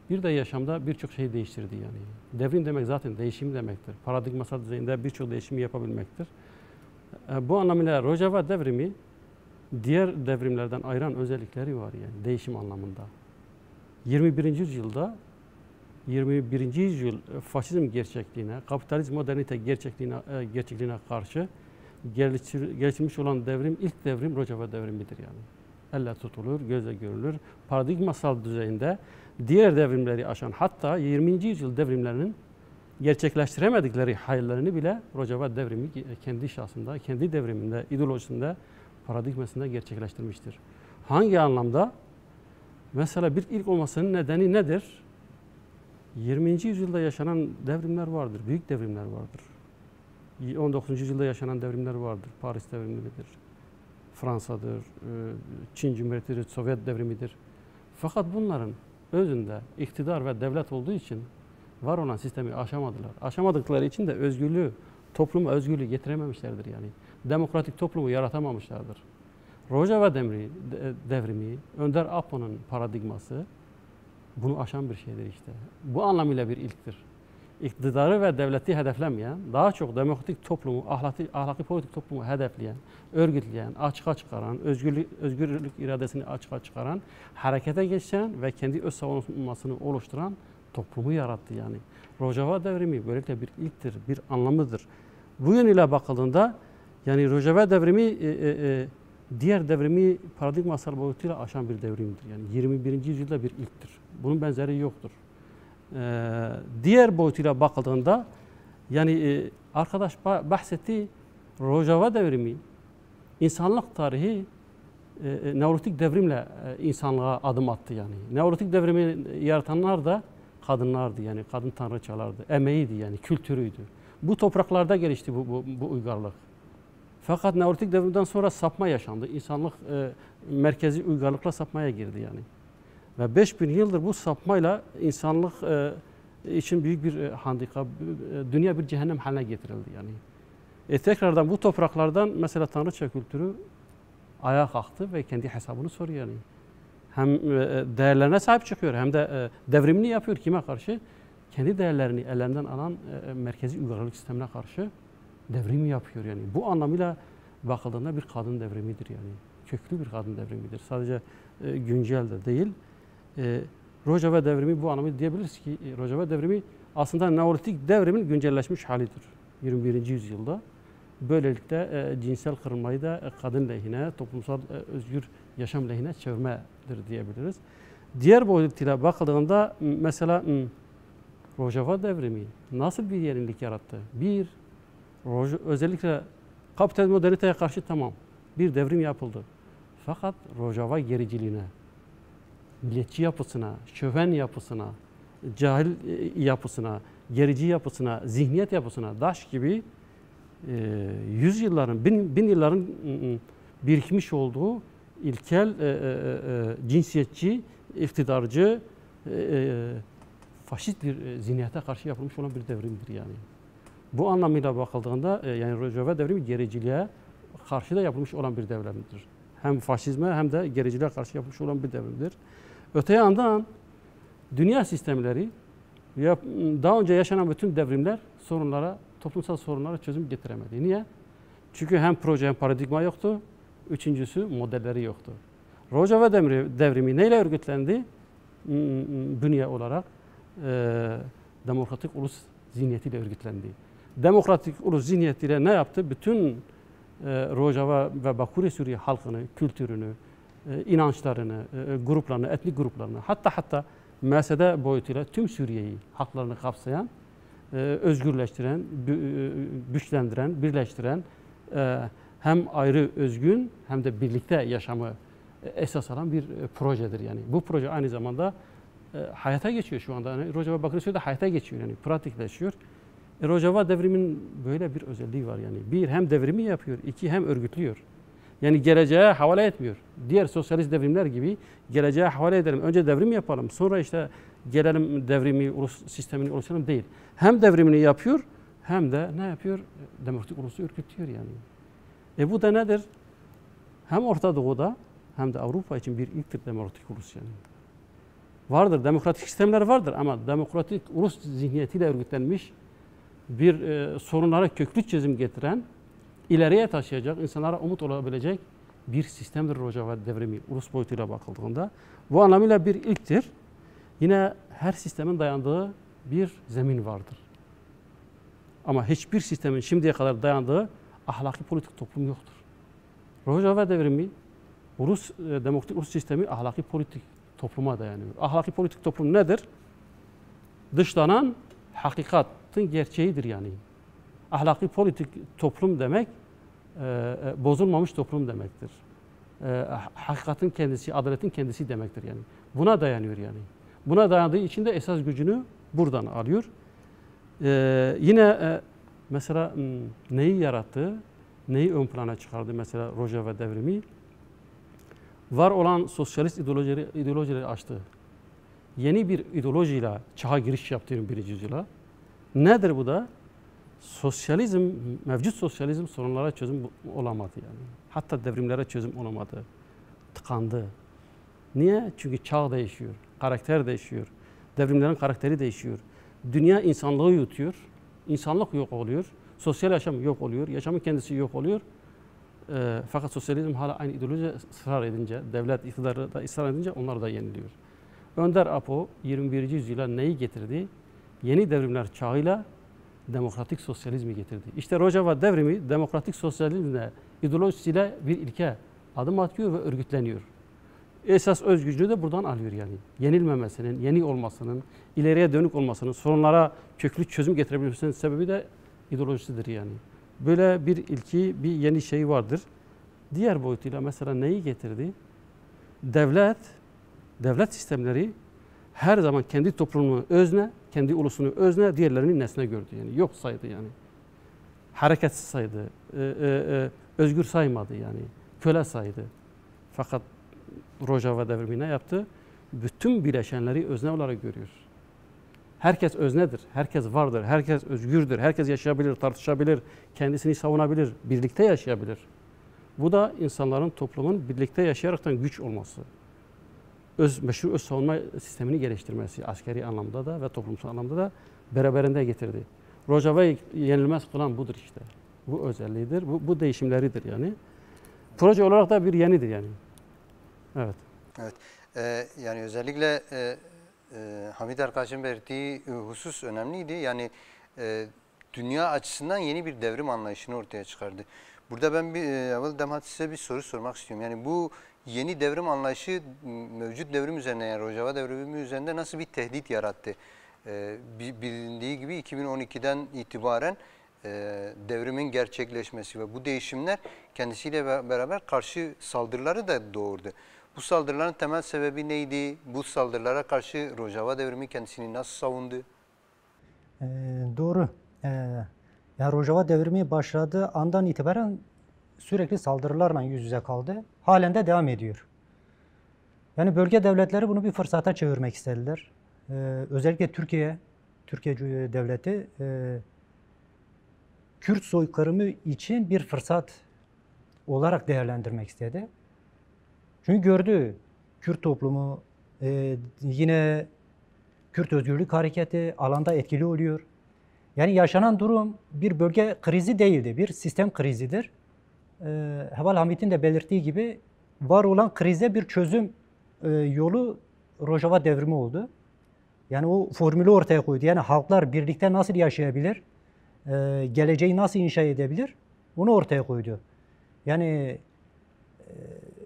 Bir de yaşamda birçok şeyi değiştirdi yani. Devrim demek zaten değişim demektir. Paradigmasal düzeyinde birçok değişimi yapabilmektir. Bu anlamıyla Rojava devrimi diğer devrimlerden ayıran özellikleri var yani değişim anlamında. 21. yüzyıl faşizm gerçekliğine, kapitalizm modernite gerçekliğine karşı geliştirilmiş olan devrim ilk devrim Rojava devrimidir yani. Elle tutulur, gözle görülür. Paradigmasal düzeyinde diğer devrimleri aşan hatta 20. yüzyıl devrimlerinin gerçekleştiremedikleri hayallerini bile Rojava devrimi kendi şahsında, kendi devriminde, ideolojisinde, paradigmasında gerçekleştirmiştir. Hangi anlamda? Mesela bir ilk olmasının nedeni nedir? 20. yüzyılda yaşanan devrimler vardır, büyük devrimler vardır. 19. yüzyılda yaşanan devrimler vardır. Paris devrimidir, Fransa'dır, Çin Cumhuriyeti'dir, Sovyet devrimidir. Fakat bunların özünde iktidar ve devlet olduğu için var olan sistemi aşamadılar. Aşamadıkları için de özgürlüğü, topluma özgürlüğü getirememişlerdir yani. Demokratik toplumu yaratamamışlardır. Rojava devrimi, Önder Apo'nun paradigması bunu aşan bir şeydir işte. Bu anlamıyla bir ilktir. İktidarı ve devleti hedeflemeyen, daha çok demokratik toplumu, ahlaki politik toplumu hedefleyen, örgütleyen, açığa çıkaran, özgürlük iradesini açığa çıkaran, harekete geçen ve kendi öz savunmasını oluşturan toplumu yarattı yani. Rojava devrimi böylelikle bir ilktir, bir anlamıdır. Bu yönüyle bakıldığında yani Rojava devrimi diğer devrimi paradigmasal boyutuyla aşan bir devrimdir. Yani 21. yüzyılda bir ilktir. Bunun benzeri yoktur. Diğer boyutuyla bakıldığında yani arkadaş bahsetti, Rojava devrimi insanlık tarihi Neolitik devrimle insanlığa adım attı yani. Neolitik devrimi yaratanlar da kadınlardı yani, kadın tanrıçalardı, emeğiydi yani, kültürüydü. Bu topraklarda gelişti bu uygarlık. Fakat Neolitik devrimden sonra sapma yaşandı. İnsanlık merkezi uygarlıkla sapmaya girdi yani. Ve 5000 yıldır bu sapmayla insanlık için büyük bir handikap, dünya bir cehennem haline getirildi yani. Tekrardan bu topraklardan mesela tanrıça kültürü ayağa kalktı ve kendi hesabını soruyor yani. Hem değerlerine sahip çıkıyor hem de devrimini yapıyor kime karşı? Kendi değerlerini ellerinden alan merkezi uygarlık sistemine karşı devrim yapıyor yani. Bu anlamıyla bakıldığında bir kadın devrimidir yani. Köklü bir kadın devrimidir. Sadece güncel de değil. Rojava devrimi bu anlamda diyebiliriz ki Rojava devrimi aslında Neolitik devrimin güncelleşmiş halidir 21. yüzyılda. Böylelikle cinsel kırılmayı da kadın lehine, toplumsal özgür yaşam lehine çevirmedir diyebiliriz. Diğer boyutuyla bakıldığında mesela Rojava devrimi nasıl bir yenilik yarattı? Özellikle kapital moderniteye karşı tamam bir devrim yapıldı. Fakat Rojava gericiliğine, milliyetçi yapısına, şöven yapısına, cahil yapısına, gerici yapısına, zihniyet yapısına, Daş gibi yüzyılların, bin yılların birikmiş olduğu ilkel, cinsiyetçi, iktidarcı, faşist bir zihniyete karşı yapılmış olan bir devrimdir yani. Bu anlamıyla bakıldığında yani Rojava devrimi gericiliğe karşı da yapılmış olan bir devrimdir. Hem faşizme hem de gericiliğe karşı yapılmış olan bir devrimdir. Öte yandan dünya sistemleri daha önce yaşanan bütün devrimler toplumsal sorunlara çözüm getiremedi. Niye? Çünkü hem proje hem paradigma yoktu. Üçüncüsü modelleri yoktu. Rojava devrimi neyle örgütlendi? Bünye olarak demokratik ulus zihniyetiyle örgütlendi. Demokratik ulus zihniyetiyle ne yaptı? Bütün Rojava ve Bakuriye Suriye halkını, kültürünü, inançlarını, gruplarını, etnik gruplarını, hatta mesele boyutuyla tüm Suriye'yi, halklarını kapsayan, özgürleştiren, güçlendiren, birleştiren, hem ayrı özgün hem de birlikte yaşamı esas alan bir projedir yani. Bu proje aynı zamanda hayata geçiyor şu anda. Yani Rojava Bakuriye Suriye'de hayata geçiyor yani, pratikleşiyor. Rojava devrimin böyle bir özelliği var yani. Bir, hem devrimi yapıyor, iki hem örgütlüyor. Yani geleceğe havale etmiyor. Diğer sosyalist devrimler gibi geleceğe havale edelim. Önce devrim yapalım, sonra işte gelelim devrimi, ulus sistemini oluşturalım değil. Hem devrimini yapıyor hem de ne yapıyor? Demokratik ulusu örgütlüyor yani. Bu da nedir? Hem Orta Doğu'da hem de Avrupa için bir ilktir demokratik ulus yani. Vardır, demokratik sistemler vardır ama demokratik ulus zihniyetiyle örgütlenmiş bir sorunlara köklü çözüm getiren, ileriye taşıyacak, insanlara umut olabilecek bir sistemdir Rojava devrimi ulus boyutuyla bakıldığında. Bu anlamıyla bir ilktir. Yine her sistemin dayandığı bir zemin vardır. Ama hiçbir sistemin şimdiye kadar dayandığı ahlaki politik toplum yoktur. Rojava devrimi demokratik ulus sistemi ahlaki politik topluma dayanıyor. Ahlaki politik toplum nedir? Dışlanan hakikatin gerçeğidir yani. Ahlaki politik toplum demek bozulmamış toplum demektir. Hakikatin kendisi, adaletin kendisi demektir yani. Buna dayanıyor yani. Buna dayandığı için de esas gücünü buradan alıyor. Yine mesela neyi yarattı, neyi ön plana çıkardı mesela Rojava devrimi? Var olan sosyalist ideolojileri açtı. Yeni bir ideolojiyle çağa giriş yaptı 21. yüzyıla. Nedir bu da? Sosyalizm, mevcut sosyalizm sorunlara çözüm olamadı yani. Hatta devrimlere çözüm olamadı. Tıkandı. Niye? Çünkü çağ değişiyor, karakter değişiyor, devrimlerin karakteri değişiyor. Dünya insanlığı yutuyor, insanlık yok oluyor, sosyal yaşam yok oluyor, yaşamın kendisi yok oluyor. Fakat sosyalizm hala aynı ideoloji ısrar edince, devlet iktidarı da ısrar edince onlar da yeniliyor. Önder Apo 21. yüzyıla neyi getirdi? Yeni devrimler çağıyla demokratik sosyalizmi getirdi. İşte Rojava devrimi demokratik sosyalizmle, ideolojisiyle bir ilke adım atıyor ve örgütleniyor. Esas öz gücünü de buradan alıyor yani. Yenilmemesinin, yeni olmasının, ileriye dönük olmasının, sorunlara köklü çözüm getirebilmesinin sebebi de ideolojisidir yani. Böyle bir ilki, bir yeni şey vardır. Diğer boyutuyla mesela neyi getirdi? Devlet sistemleri her zaman kendi toplumunu özne, kendi ulusunu özne, diğerlerini nesne gördü yani. Yok saydı yani. Hareketsiz saydı, özgür saymadı yani. Köle saydı. Fakat Rojava devrimi ne yaptı? Bütün bileşenleri özne olarak görüyor. Herkes öznedir, herkes vardır, herkes özgürdür, herkes yaşayabilir, tartışabilir, kendisini savunabilir, birlikte yaşayabilir. Bu da insanların, toplumun birlikte yaşayaraktan güç olması. Meşru öz savunma sistemini geliştirmesi askeri anlamda da ve toplumsal anlamda da beraberinde getirdi. Rojava'yı yenilmez kılan budur işte. Bu özelliğidir, bu değişimleridir yani. Proje olarak da bir yenidir yani. Evet. Evet. Yani özellikle Hamit arkadaşın belirttiği husus önemliydi. Yani dünya açısından yeni bir devrim anlayışını ortaya çıkardı. Burada ben size bir soru sormak istiyorum. Yani bu yeni devrim anlayışı mevcut devrim üzerine, yani Rojava devrimi üzerinde nasıl bir tehdit yarattı? Bilindiği gibi 2012'den itibaren devrimin gerçekleşmesi ve bu değişimler kendisiyle beraber karşı saldırıları da doğurdu. Bu saldırıların temel sebebi neydi? Bu saldırılara karşı Rojava devrimi kendisini nasıl savundu? Doğru. Yani Rojava devrimi başladığı andan itibaren sürekli saldırılarla yüz yüze kaldı. Halen de devam ediyor. Yani bölge devletleri bunu bir fırsata çevirmek istediler. Özellikle Türkiye devleti Kürt soykırımı için bir fırsat olarak değerlendirmek istedi. Çünkü gördü Kürt toplumu, yine Kürt Özgürlük Hareketi alanda etkili oluyor. Yani yaşanan durum bir bölge krizi değildi, bir sistem krizidir. Heval Hamit'in de belirttiği gibi var olan krize bir çözüm yolu Rojava devrimi oldu. Yani o formülü ortaya koydu. Yani halklar birlikte nasıl yaşayabilir, geleceği nasıl inşa edebilir, onu ortaya koydu. Yani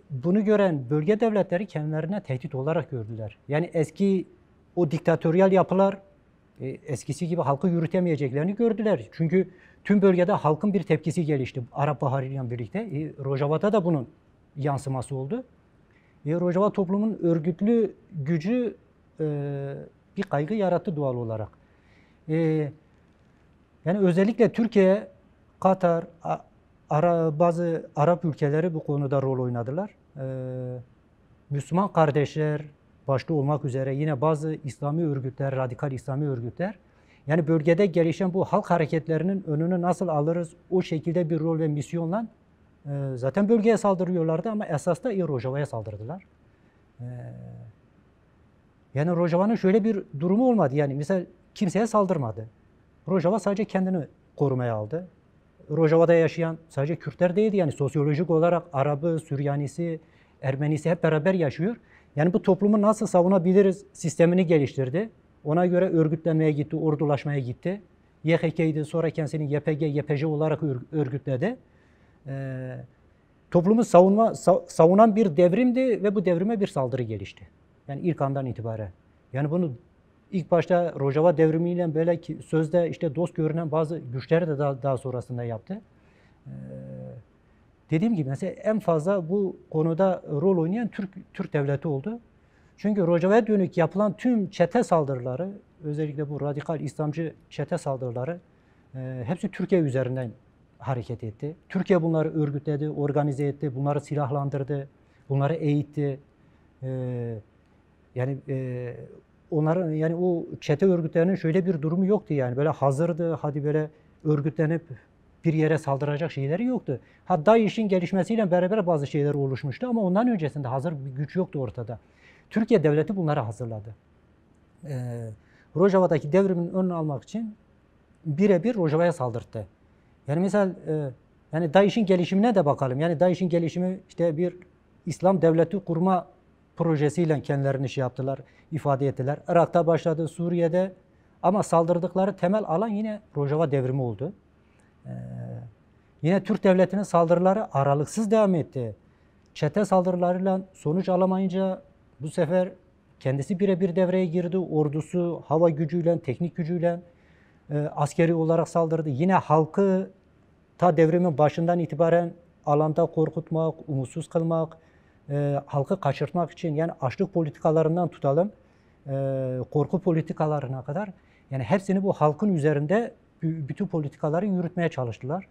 bunu gören bölge devletleri kendilerine tehdit olarak gördüler. Yani eski o diktatöryal yapılar eskisi gibi halkı yürütemeyeceklerini gördüler. Çünkü tüm bölgede halkın bir tepkisi gelişti Arap Baharı ile birlikte. Rojava'da da bunun yansıması oldu. Rojava toplumun örgütlü gücü bir kaygı yarattı doğal olarak. Yani özellikle Türkiye, Katar, bazı Arap ülkeleri bu konuda rol oynadılar. Müslüman kardeşler başta olmak üzere yine bazı İslami örgütler, radikal İslami örgütler, yani bölgede gelişen bu halk hareketlerinin önünü nasıl alırız, o şekilde bir rol ve misyonla zaten bölgeye saldırıyorlardı ama esas da Rojava'ya saldırdılar. Yani Rojava'nın şöyle bir durumu olmadı. Yani mesela kimseye saldırmadı. Rojava sadece kendini korumaya aldı. Rojava'da yaşayan sadece Kürtler değildi. Yani sosyolojik olarak Arabı, Süryanisi, Ermenisi hep beraber yaşıyor. Yani bu toplumu nasıl savunabiliriz sistemini geliştirdi. Ona göre örgütlenmeye gitti, ordulaşmaya gitti. YHK'ydi, sonra kendisini YPG, YPJ olarak örgütledi. Toplumu savunan bir devrimdi ve bu devrime bir saldırı gelişti. Yani ilk andan itibaren. Yani bunu ilk başta Rojava devrimiyle böyle sözde işte dost görünen bazı güçler de daha sonrasında yaptı. Dediğim gibi mesela en fazla bu konuda rol oynayan Türk devleti oldu. Çünkü Rojava'ya dönük yapılan tüm çete saldırıları, özellikle bu radikal İslamcı çete saldırıları hepsi Türkiye üzerinden hareket etti. Türkiye bunları örgütledi, organize etti, bunları silahlandırdı, bunları eğitti. Yani onların, yani o çete örgütlerinin şöyle bir durumu yoktu yani, böyle hazırdı, hadi böyle örgütlenip bir yere saldıracak şeyleri yoktu. Hatta DAEŞ'in gelişmesiyle beraber bazı şeyler oluşmuştu ama ondan öncesinde hazır bir güç yoktu ortada. Türkiye devleti bunları hazırladı. Rojava'daki devrimin önünü almak için birebir Rojava'ya saldırdı. Yani mesela yani DAEŞ'in gelişimine de bakalım. Yani DAEŞ'in gelişimi işte bir İslam devleti kurma projesiyle kendilerini şey yaptılar, ifade ettiler. Irak'ta başladı, Suriye'de ama saldırdıkları temel alan yine Rojava devrimi oldu. Yine Türk devletinin saldırıları aralıksız devam etti. Çete saldırılarıyla sonuç alamayınca bu sefer kendisi birebir devreye girdi. Ordusu, hava gücüyle, teknik gücüyle askeri olarak saldırdı. Yine halkı ta devrimin başından itibaren alanda korkutmak, umutsuz kılmak, halkı kaçırtmak için yani açlık politikalarından tutalım, korku politikalarına kadar yani hepsini bu halkın üzerinde bütün politikaları yürütmeye çalıştılar.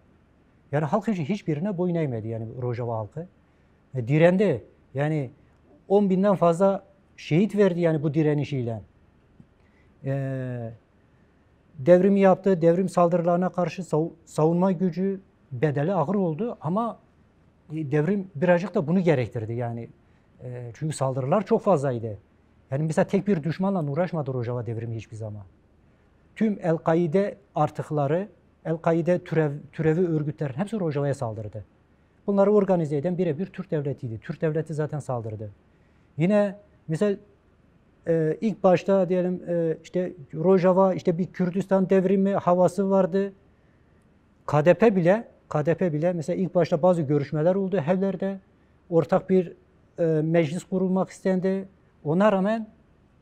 Yani halk hiçbirine boyun eğmedi yani Rojava halkı. Direndi. Yani 10 binden fazla şehit verdi yani bu direnişiyle. Devrimi yaptı, devrim saldırılarına karşı savunma gücü bedeli ağır oldu ama devrim birazcık da bunu gerektirdi yani. Çünkü saldırılar çok fazlaydı. Yani mesela tek bir düşmanla uğraşmadı Rojava devrimi hiçbir zaman. Tüm El-Kaide artıkları, El-Kaide türevi örgütlerin hepsi Rojava'ya saldırdı. Bunları organize eden birebir Türk devletiydi. Türk devleti zaten saldırdı. Yine mesela ilk başta diyelim işte Rojava işte bir Kürdistan devrimi havası vardı. KDP bile mesela ilk başta bazı görüşmeler oldu evlerde. Ortak bir meclis kurulmak istendi. Ona rağmen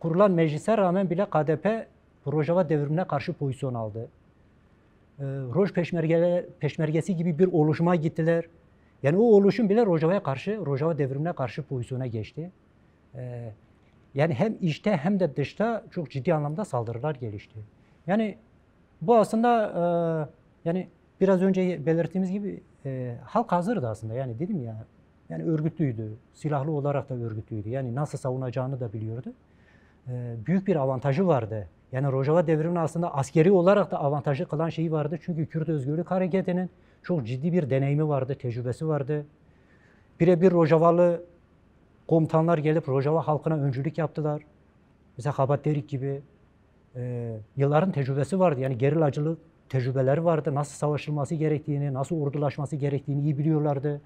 kurulan meclise rağmen bile KDP Rojava devrimine karşı pozisyon aldı. Roj peşmergesi gibi bir oluşuma gittiler. Yani o oluşum bile Rojava devrimine karşı pozisyona geçti. Yani hem içte hem de dışta çok ciddi anlamda saldırılar gelişti. Yani bu aslında yani biraz önce belirttiğimiz gibi halk hazırdı aslında. Yani dedim ya, yani örgütlüydü, silahlı olarak da örgütlüydü. Yani nasıl savunacağını da biliyordu. Büyük bir avantajı vardı. Yani Rojava devriminin aslında askeri olarak da avantajı kılan şeyi vardı. Çünkü Kürt Özgürlük Hareketi'nin çok ciddi bir deneyimi vardı, tecrübesi vardı. Birebir Rojavalı komutanlar gelip Rojava halkına öncülük yaptılar. Mesela Habat Derik gibi yılların tecrübesi vardı. Yani gerilacılık tecrübeleri vardı. Nasıl savaşılması gerektiğini, nasıl ordulaşması gerektiğini iyi biliyorlardı.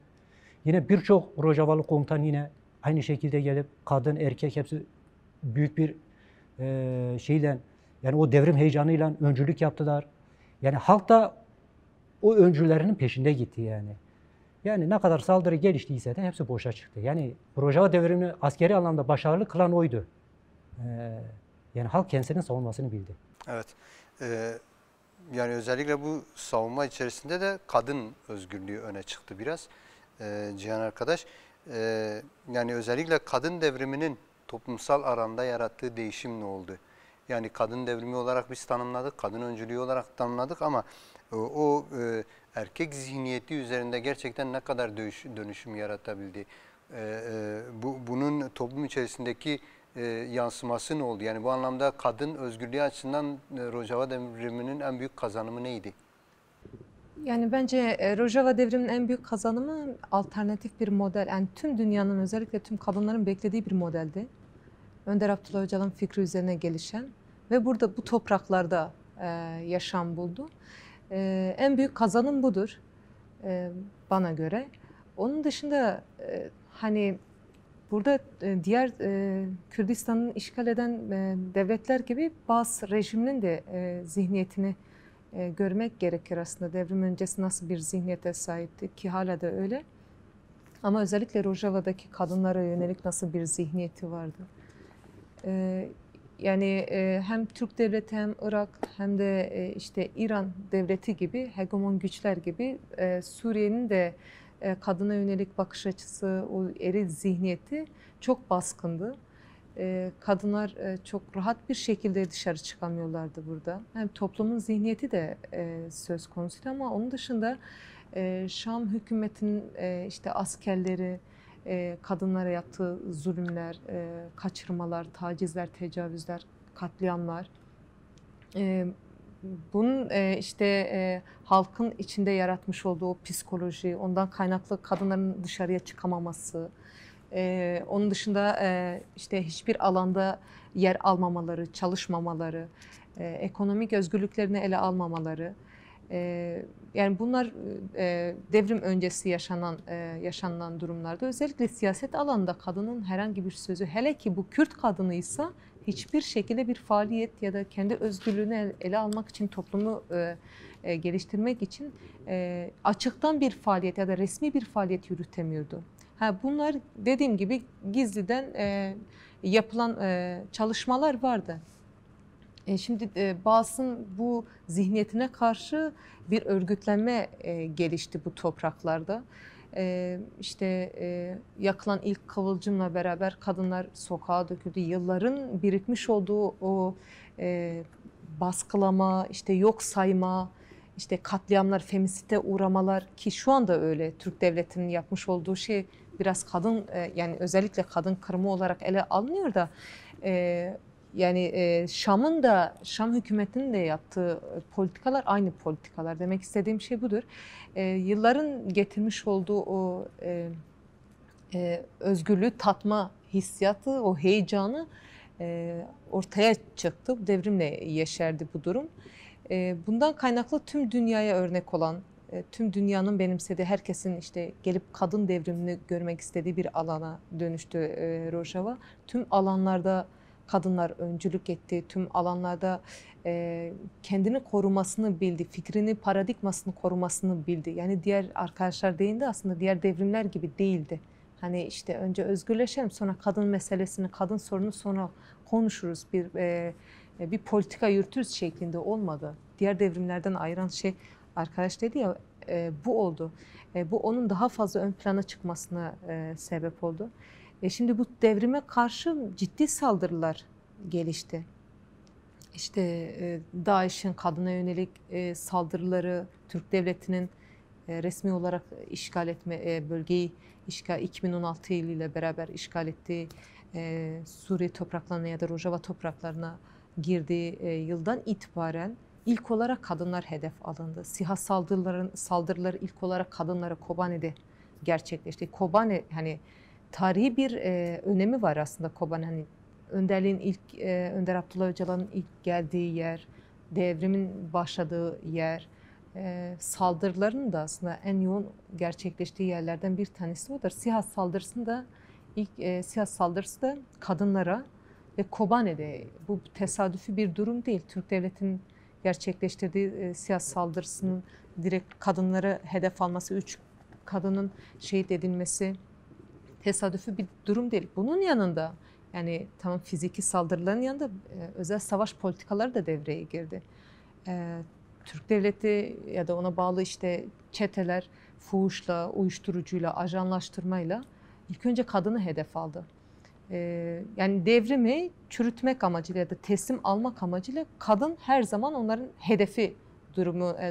Yine birçok Rojavalı komutan yine aynı şekilde gelip kadın, erkek hepsi büyük bir şeyle yani o devrim heyecanıyla öncülük yaptılar. Yani halk da o öncülerinin peşinde gitti yani. Yani ne kadar saldırı geliştiyse de hepsi boşa çıktı. Yani Rojava devrimini askeri anlamda başarılı kılan oydu. Yani halk kendisinin savunmasını bildi. Evet. Yani özellikle bu savunma içerisinde de kadın özgürlüğü öne çıktı biraz. Cihan arkadaş. Yani özellikle kadın devriminin toplumsal aranda yarattığı değişim ne oldu? Yani kadın devrimi olarak biz tanımladık, kadın öncülüğü olarak tanımladık ama o erkek zihniyeti üzerinde gerçekten ne kadar dönüşüm yaratabildi? Bunun toplum içerisindeki yansıması ne oldu? Yani bu anlamda kadın özgürlüğü açısından Rojava devriminin en büyük kazanımı neydi? Yani bence Rojava devriminin en büyük kazanımı alternatif bir model. Yani tüm dünyanın özellikle tüm kadınların beklediği bir modeldi. Önder Abdullah Öcalan fikri üzerine gelişen ve burada bu topraklarda yaşam buldu. En büyük kazanım budur bana göre. Onun dışında hani burada diğer Kürdistan'ın işgal eden devletler gibi bazı rejiminin de zihniyetini görmek gerekir aslında. Devrim öncesi nasıl bir zihniyete sahipti ki hala da öyle. Ama özellikle Rojava'daki kadınlara yönelik nasıl bir zihniyeti vardı. Yani hem Türk devleti hem Irak hem de işte İran devleti gibi hegemon güçler gibi Suriye'nin de kadına yönelik bakış açısı, o eril zihniyeti çok baskındı. Kadınlar çok rahat bir şekilde dışarı çıkamıyorlardı burada. Hem toplumun zihniyeti de söz konusuydu ama onun dışında Şam hükümetinin işte askerleri, kadınlara yaptığı zulümler, kaçırmalar, tacizler, tecavüzler, katliamlar bunun halkın içinde yaratmış olduğu o psikoloji, ondan kaynaklı kadınların dışarıya çıkamaması, onun dışında işte hiçbir alanda yer almamaları, çalışmamaları, ekonomik özgürlüklerini ele almamaları, yani bunlar devrim öncesi yaşanılan durumlarda özellikle siyaset alanında kadının herhangi bir sözü, hele ki bu Kürt kadınıysa hiçbir şekilde bir faaliyet ya da kendi özgürlüğünü ele almak için, toplumu geliştirmek için açıktan bir faaliyet ya da resmi bir faaliyet yürütemiyordu. Bunlar dediğim gibi gizliden yapılan çalışmalar vardı. Şimdi Bağız'ın bu zihniyetine karşı bir örgütlenme gelişti bu topraklarda. Yakılan ilk kıvılcımla beraber kadınlar sokağa döküldü. Yılların birikmiş olduğu o baskılama, işte yok sayma, işte katliamlar, femisite uğramalar, ki şu anda öyle. Türk Devleti'nin yapmış olduğu şey biraz kadın, yani özellikle kadın kırımı olarak ele alınıyor da Şam hükümetinin de yaptığı politikalar aynı politikalar. Demek istediğim şey budur. Yılların getirmiş olduğu o özgürlüğü tatma hissiyatı, o heyecanı ortaya çıktı. Devrimle yeşerdi bu durum. Bundan kaynaklı tüm dünyaya örnek olan, tüm dünyanın benimsediği, herkesin işte gelip kadın devrimini görmek istediği bir alana dönüştü Rojava. Tüm alanlarda kadınlar öncülük etti. Tüm alanlarda kendini korumasını bildi. Fikrini, paradigmasını korumasını bildi. Yani diğer arkadaşlar değindi, aslında diğer devrimler gibi değildi. Hani işte önce özgürleşelim, sonra kadın meselesini, kadın sorunu sonra konuşuruz. Bir politika yürütürüz şeklinde olmadı. Diğer devrimlerden ayıran şey, arkadaş dedi ya, bu oldu. Bu onun daha fazla ön plana çıkmasına sebep oldu. Şimdi bu devrime karşı ciddi saldırılar gelişti. İşte DAEŞ'in kadına yönelik saldırıları, Türk Devleti'nin resmi olarak işgal etme bölgeyi 2016 yılıyla beraber işgal ettiği Suriye topraklarına ya da Rojava topraklarına girdiği yıldan itibaren ilk olarak kadınlar hedef alındı. SİHA saldırıları ilk olarak kadınlara Kobane'de gerçekleşti. Kobane, hani tarihi bir önemi var aslında Kobane. Hani önderliğin Önder Abdullah Öcalan'ın ilk geldiği yer, devrimin başladığı yer, saldırıların da aslında en yoğun gerçekleştiği yerlerden bir tanesi odur. SİHA saldırısı da kadınlara ve Kobane'de. Bu tesadüfi bir durum değil. Türk Devleti'nin gerçekleştirdiği SİHA saldırısının direkt kadınlara hedef alması, 3 kadının şehit edilmesi tesadüfi bir durum değil. Bunun yanında, yani tamam, fiziki saldırıların yanında özel savaş politikaları da devreye girdi. Türk Devleti ya da ona bağlı işte çeteler fuhuşla, uyuşturucuyla, ajanlaştırmayla ilk önce kadını hedef aldı. Yani devrimi çürütmek amacıyla ya da teslim almak amacıyla kadın her zaman onların hedefi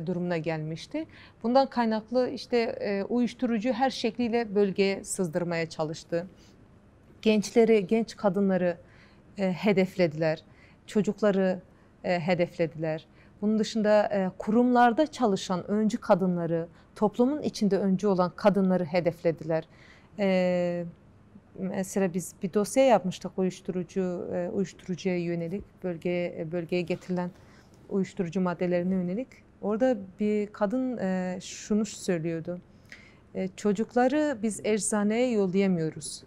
durumuna gelmişti. Bundan kaynaklı işte uyuşturucu her şekliyle bölgeye sızdırmaya çalıştı. Genç kadınları hedeflediler, çocukları hedeflediler. Bunun dışında kurumlarda çalışan öncü kadınları, toplumun içinde öncü olan kadınları hedeflediler. Mesela biz bir dosya yapmıştık uyuşturucuya yönelik, bölgeye getirilen uyuşturucu maddelerine yönelik. Orada bir kadın şunu söylüyordu. Çocukları biz eczaneye yollayamıyoruz.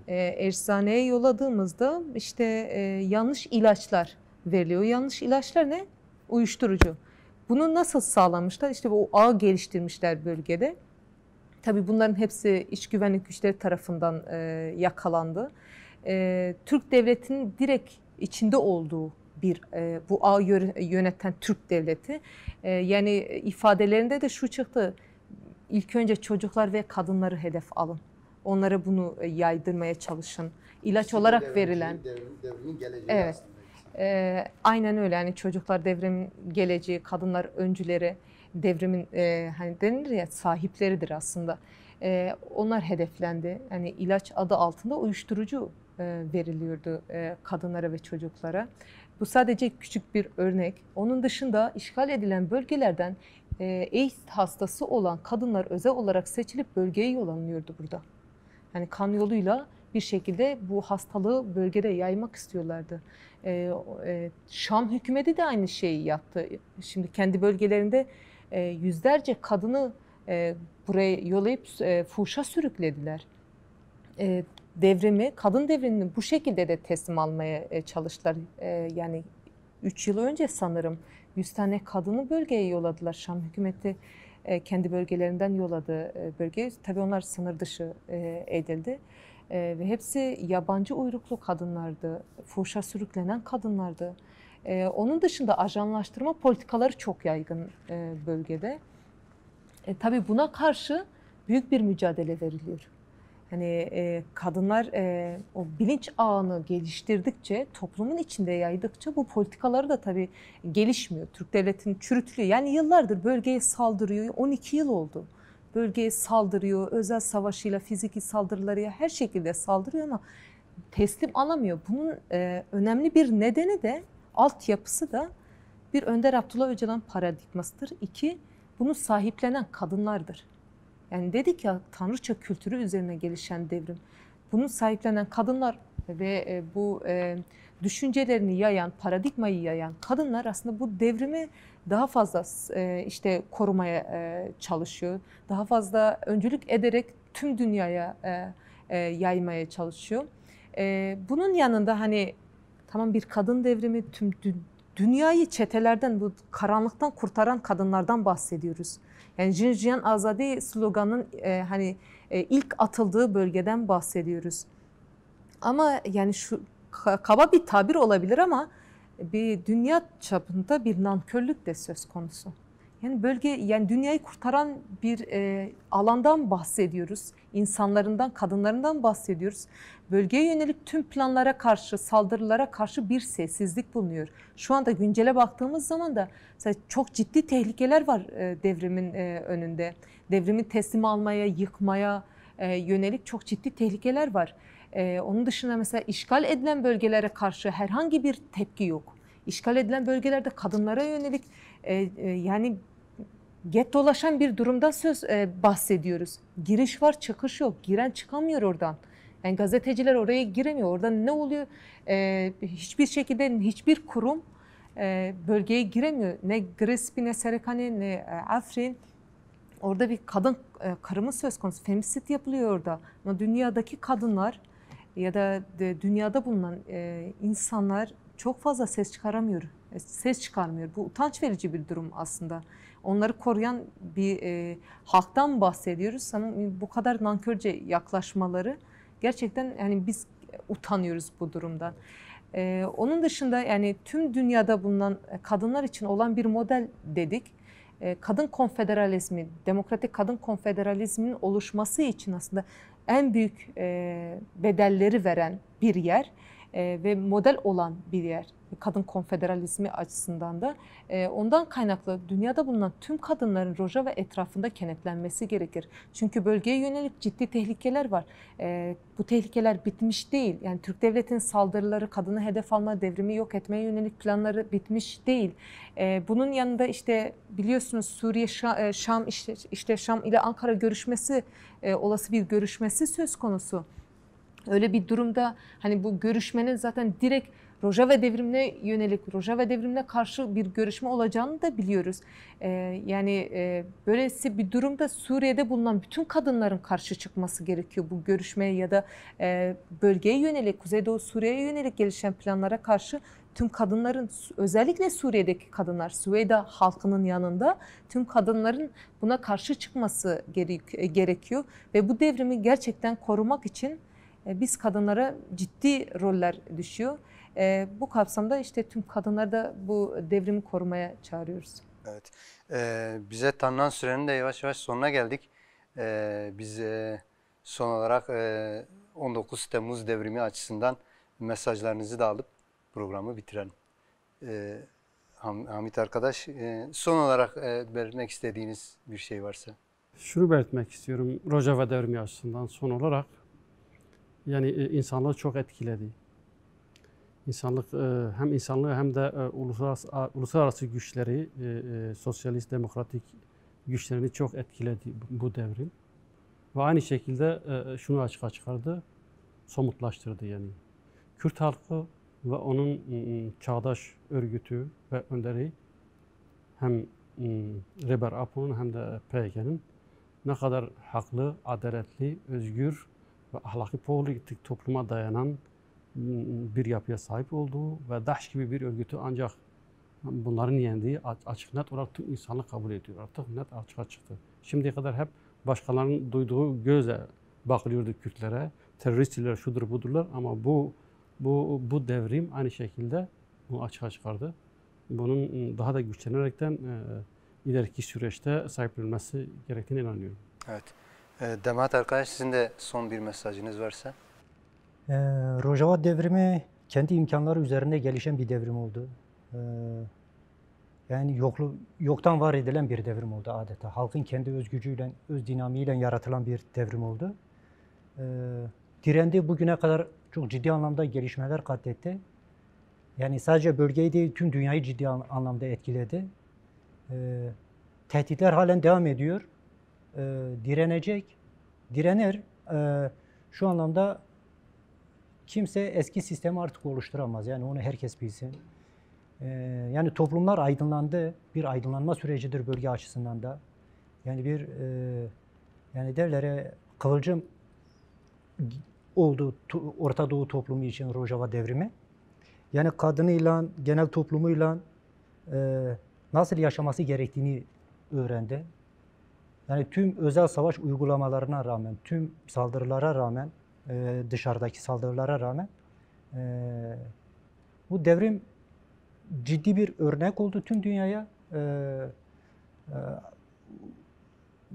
Eczaneye yolladığımızda işte yanlış ilaçlar veriliyor. Yanlış ilaçlar ne? Uyuşturucu. Bunu nasıl sağlamışlar? İşte o ağ geliştirmişler bölgede. Tabii bunların hepsi iç güvenlik güçleri tarafından yakalandı. Türk Devleti'nin direkt içinde olduğu bu ağı yöneten Türk Devleti. Yani ifadelerinde de şu çıktı. İlk önce çocuklar ve kadınları hedef alın. Onlara bunu yaydırmaya çalışın. İlaç olarak verilen. Devrimin geleceği evet. aslında. Aynen öyle. Yani çocuklar devrimin geleceği, kadınlar öncüleri, devrimin hani denilir ya, sahipleridir aslında. Onlar hedeflendi. Yani ilaç adı altında uyuşturucu veriliyordu kadınlara ve çocuklara. Bu sadece küçük bir örnek. Onun dışında işgal edilen bölgelerden AIDS hastası olan kadınlar özel olarak seçilip bölgeye yollanıyordu burada. Yani kan yoluyla bir şekilde bu hastalığı bölgede yaymak istiyorlardı. Şam hükümeti de aynı şeyi yaptı. Şimdi kendi bölgelerinde yüzlerce kadını buraya yollayıp fuhuşa sürüklediler. Kadın devrimini bu şekilde de teslim almaya çalıştılar. Yani 3 yıl önce sanırım 100 tane kadını bölgeye yolladılar. Şam hükümeti kendi bölgelerinden yolladı bölgeye. Tabii onlar sınır dışı edildi. Ve hepsi yabancı uyruklu kadınlardı, fuhuşa sürüklenen kadınlardı. Onun dışında ajanlaştırma politikaları çok yaygın bölgede. Tabii buna karşı büyük bir mücadele veriliyor. Hani kadınlar o bilinç ağını geliştirdikçe, toplumun içinde yaydıkça bu politikaları da tabii gelişmiyor. Türk devletinin çürütülüyor. Yani yıllardır bölgeye saldırıyor, 12 yıl oldu. Bölgeye saldırıyor, özel savaşıyla, fiziki saldırılarıyla her şekilde saldırıyor ama teslim alamıyor. Bunun önemli bir nedeni de, altyapısı da bir Önder Abdullah Öcalan paradigmasıdır. 2, bunu sahiplenen kadınlardır. Yani dedik ya, tanrıça kültürü üzerine gelişen devrim. Bunu sahiplenen kadınlar ve bu düşüncelerini yayan, paradigmayı yayan kadınlar aslında bu devrimi daha fazla işte korumaya çalışıyor. Daha fazla öncülük ederek tüm dünyaya yaymaya çalışıyor. Bunun yanında hani tamam, bir kadın devrimi, tüm dünyayı çetelerden, bu karanlıktan kurtaran kadınlardan bahsediyoruz. Yani Jinjiyan Azadi sloganının ilk atıldığı bölgeden bahsediyoruz. Ama yani şu kaba bir tabir olabilir ama bir dünya çapında bir nankörlük de söz konusu. Yani dünyayı kurtaran bir alandan bahsediyoruz. İnsanlarından, kadınlarından bahsediyoruz. Bölgeye yönelik tüm planlara karşı, saldırılara karşı bir sessizlik bulunuyor. Şu anda güncele baktığımız zaman da çok ciddi tehlikeler var devrimin önünde. Devrimi teslim almaya, yıkmaya yönelik çok ciddi tehlikeler var. Onun dışında mesela işgal edilen bölgelere karşı herhangi bir tepki yok. İşgal edilen bölgelerde kadınlara yönelik yani gettolaşan bir durumda bahsediyoruz. Giriş var, çıkış yok. Giren çıkamıyor oradan. Yani gazeteciler oraya giremiyor. Orada ne oluyor? Hiçbir şekilde hiçbir kurum bölgeye giremiyor. Ne Grespi, ne Serekani, ne Afrin. Orada bir kadın kırımı söz konusu. Femisit yapılıyor orada. Ama dünyadaki kadınlar ya da dünyada bulunan insanlar çok fazla ses çıkaramıyor. Ses çıkarmıyor. Bu utanç verici bir durum aslında. Onları koruyan bir halktan bahsediyoruz ama bu kadar nankörce yaklaşmaları gerçekten, yani biz utanıyoruz bu durumdan. Onun dışında yani tüm dünyada bulunan kadınlar için olan bir model dedik. Kadın konfederalizmi, demokratik kadın konfederalizminin oluşması için aslında en büyük bedelleri veren bir yer ve model olan bir yer. Kadın konfederalizmi açısından da ondan kaynaklı dünyada bulunan tüm kadınların Rojava etrafında kenetlenmesi gerekir. Çünkü bölgeye yönelik ciddi tehlikeler var. Bu tehlikeler bitmiş değil. Yani Türk devletinin saldırıları, kadını hedef alma, devrimi yok etmeye yönelik planları bitmiş değil. Bunun yanında işte biliyorsunuz Suriye, Şam, işte Şam ile Ankara görüşmesi, olası bir görüşmesi söz konusu. Öyle bir durumda hani bu görüşmenin zaten direkt Rojava devrimine yönelik, Rojava devrimine karşı bir görüşme olacağını da biliyoruz. Böylesi bir durumda Suriye'de bulunan bütün kadınların karşı çıkması gerekiyor bu görüşmeye ya da bölgeye yönelik, Kuzeydoğu Suriye'ye yönelik gelişen planlara karşı tüm kadınların, özellikle Suriye'deki kadınlar, Süveyda halkının yanında tüm kadınların buna karşı çıkması gerekiyor. Ve bu devrimi gerçekten korumak için biz kadınlara ciddi roller düşüyor. Bu kapsamda işte tüm kadınları da bu devrimi korumaya çağırıyoruz. Evet. Bize tanınan sürenin de yavaş yavaş sonuna geldik. Biz son olarak 19 Temmuz devrimi açısından mesajlarınızı da alıp programı bitirelim. Hamit arkadaş, son olarak belirtmek istediğiniz bir şey varsa. Şunu belirtmek istiyorum Rojava devrimi açısından son olarak. Yani insanlığı çok etkiledi. İnsanlık hem insanlığı hem de uluslararası güçleri, sosyalist demokratik güçlerini çok etkiledi bu devrim. Ve aynı şekilde şunu açığa çıkardı, somutlaştırdı yani. Kürt halkı ve onun çağdaş örgütü ve önderi hem Reber Apo'nun hem de PKK'nın ne kadar haklı, adaletli, özgür ve ahlaki politik topluma dayanan bir yapıya sahip olduğu ve DAEŞ gibi bir örgütü ancak bunların yendiği açık net olarak tüm insanlık kabul ediyor. Artık net açığa çıktı. Şimdiye kadar hep başkalarının duyduğu gözle bakılıyordu Kürtlere. Teröristler şudur budurlar ama bu devrim aynı şekilde bunu açığa çıkardı. Bunun daha da güçlenerekten ileriki süreçte sahiplenilmesi gerektiğine inanıyorum. Evet. Demet arkadaş, sizin de son bir mesajınız varsa? Rojava devrimi kendi imkanları üzerinde gelişen bir devrim oldu. Yani yoktan var edilen bir devrim oldu adeta. Halkın kendi öz gücüyle, öz dinamiğiyle yaratılan bir devrim oldu. Direndi, bugüne kadar çok ciddi anlamda gelişmeler kat etti. Yani sadece bölgeyi değil, tüm dünyayı ciddi anlamda etkiledi. Tehditler halen devam ediyor. Direnecek, direnir. Şu anlamda kimse eski sistemi artık oluşturamaz. Yani onu herkes bilsin. Yani toplumlar aydınlandı. Bir aydınlanma sürecidir bölge açısından da. Yani yani derler kıvılcım oldu Orta Doğu toplumu için Rojava devrimi. Yani kadınıyla, genel toplumuyla nasıl yaşaması gerektiğini öğrendi. Yani tüm özel savaş uygulamalarına rağmen, tüm saldırılara rağmen, dışarıdaki saldırılara rağmen bu devrim ciddi bir örnek oldu tüm dünyaya.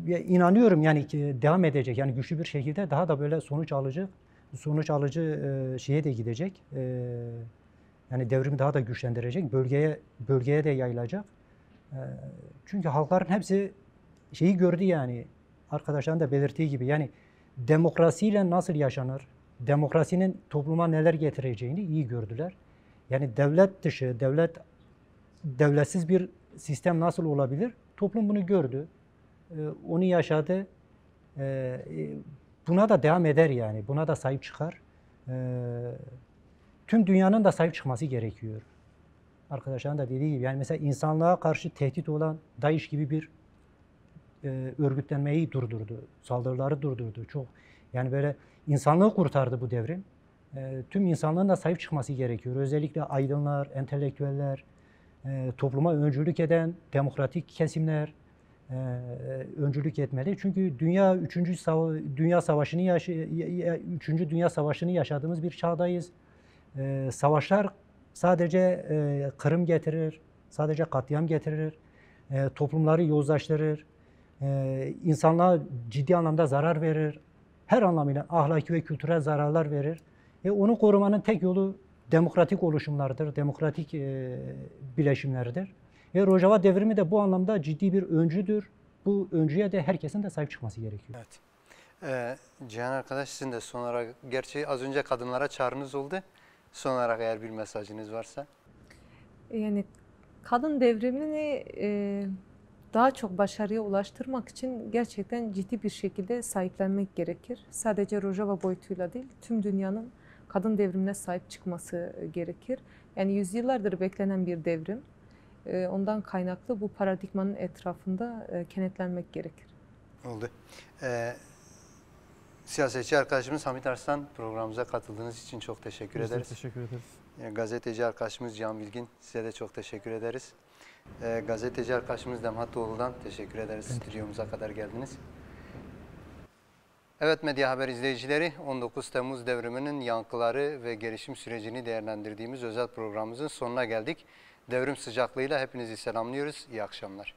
İnanıyorum yani ki devam edecek. Yani güçlü bir şekilde daha da böyle sonuç alıcı şeye de gidecek. Yani devrimi daha da güçlendirecek. Bölgeye de yayılacak. Çünkü halkların hepsi şeyi gördü yani. Arkadaşların da belirttiği gibi yani demokrasiyle nasıl yaşanır? Demokrasinin topluma neler getireceğini iyi gördüler. Yani devlet dışı, devletsiz bir sistem nasıl olabilir? Toplum bunu gördü. Onu yaşadı. Buna da devam eder yani. Buna da sahip çıkar. Tüm dünyanın da sahip çıkması gerekiyor. Arkadaşların da dediği gibi yani mesela insanlığa karşı tehdit olan DAEŞ gibi bir örgütlenmeyi durdurdu. Saldırıları durdurdu. Çok yani böyle insanlığı kurtardı bu devrim. Tüm insanlığın da sahip çıkması gerekiyor. Özellikle aydınlar, entelektüeller, topluma öncülük eden demokratik kesimler öncülük etmeli. Çünkü dünya 3. Dünya Savaşı'nı yaşadığımız bir çağdayız. Savaşlar sadece kırım getirir, sadece katliam getirir, toplumları yozlaştırır, insanlığa ciddi anlamda zarar verir, her anlamıyla ahlaki ve kültürel zararlar verir. Onu korumanın tek yolu demokratik oluşumlardır, demokratik bileşimlerdir. Rojava devrimi de bu anlamda ciddi bir öncüdür. Bu öncüye de herkesin de sahip çıkması gerekiyor. Evet. Cihan arkadaş, sizin de son olarak, gerçi az önce kadınlara çağrınız oldu. Son olarak eğer bir mesajınız varsa. Yani kadın devrimini daha çok başarıya ulaştırmak için gerçekten ciddi bir şekilde sahiplenmek gerekir. Sadece Rojava boyutuyla değil, tüm dünyanın kadın devrimine sahip çıkması gerekir. Yani yüzyıllardır beklenen bir devrim. Ondan kaynaklı bu paradigmanın etrafında kenetlenmek gerekir. Oldu. Siyasetçi arkadaşımız Hamit Arslan, programımıza katıldığınız için çok teşekkür ederiz. Biz de teşekkür ederiz. Gazeteci arkadaşımız Cihan Bilgin, size de çok teşekkür ederiz. Gazeteci arkadaşımız Demet Doğulu'dan teşekkür ederiz. Stüdyomuza kadar geldiniz. Evet, Medya Haber izleyicileri, 19 Temmuz devriminin yankıları ve gelişim sürecini değerlendirdiğimiz özel programımızın sonuna geldik. Devrim sıcaklığıyla hepinizi selamlıyoruz. İyi akşamlar.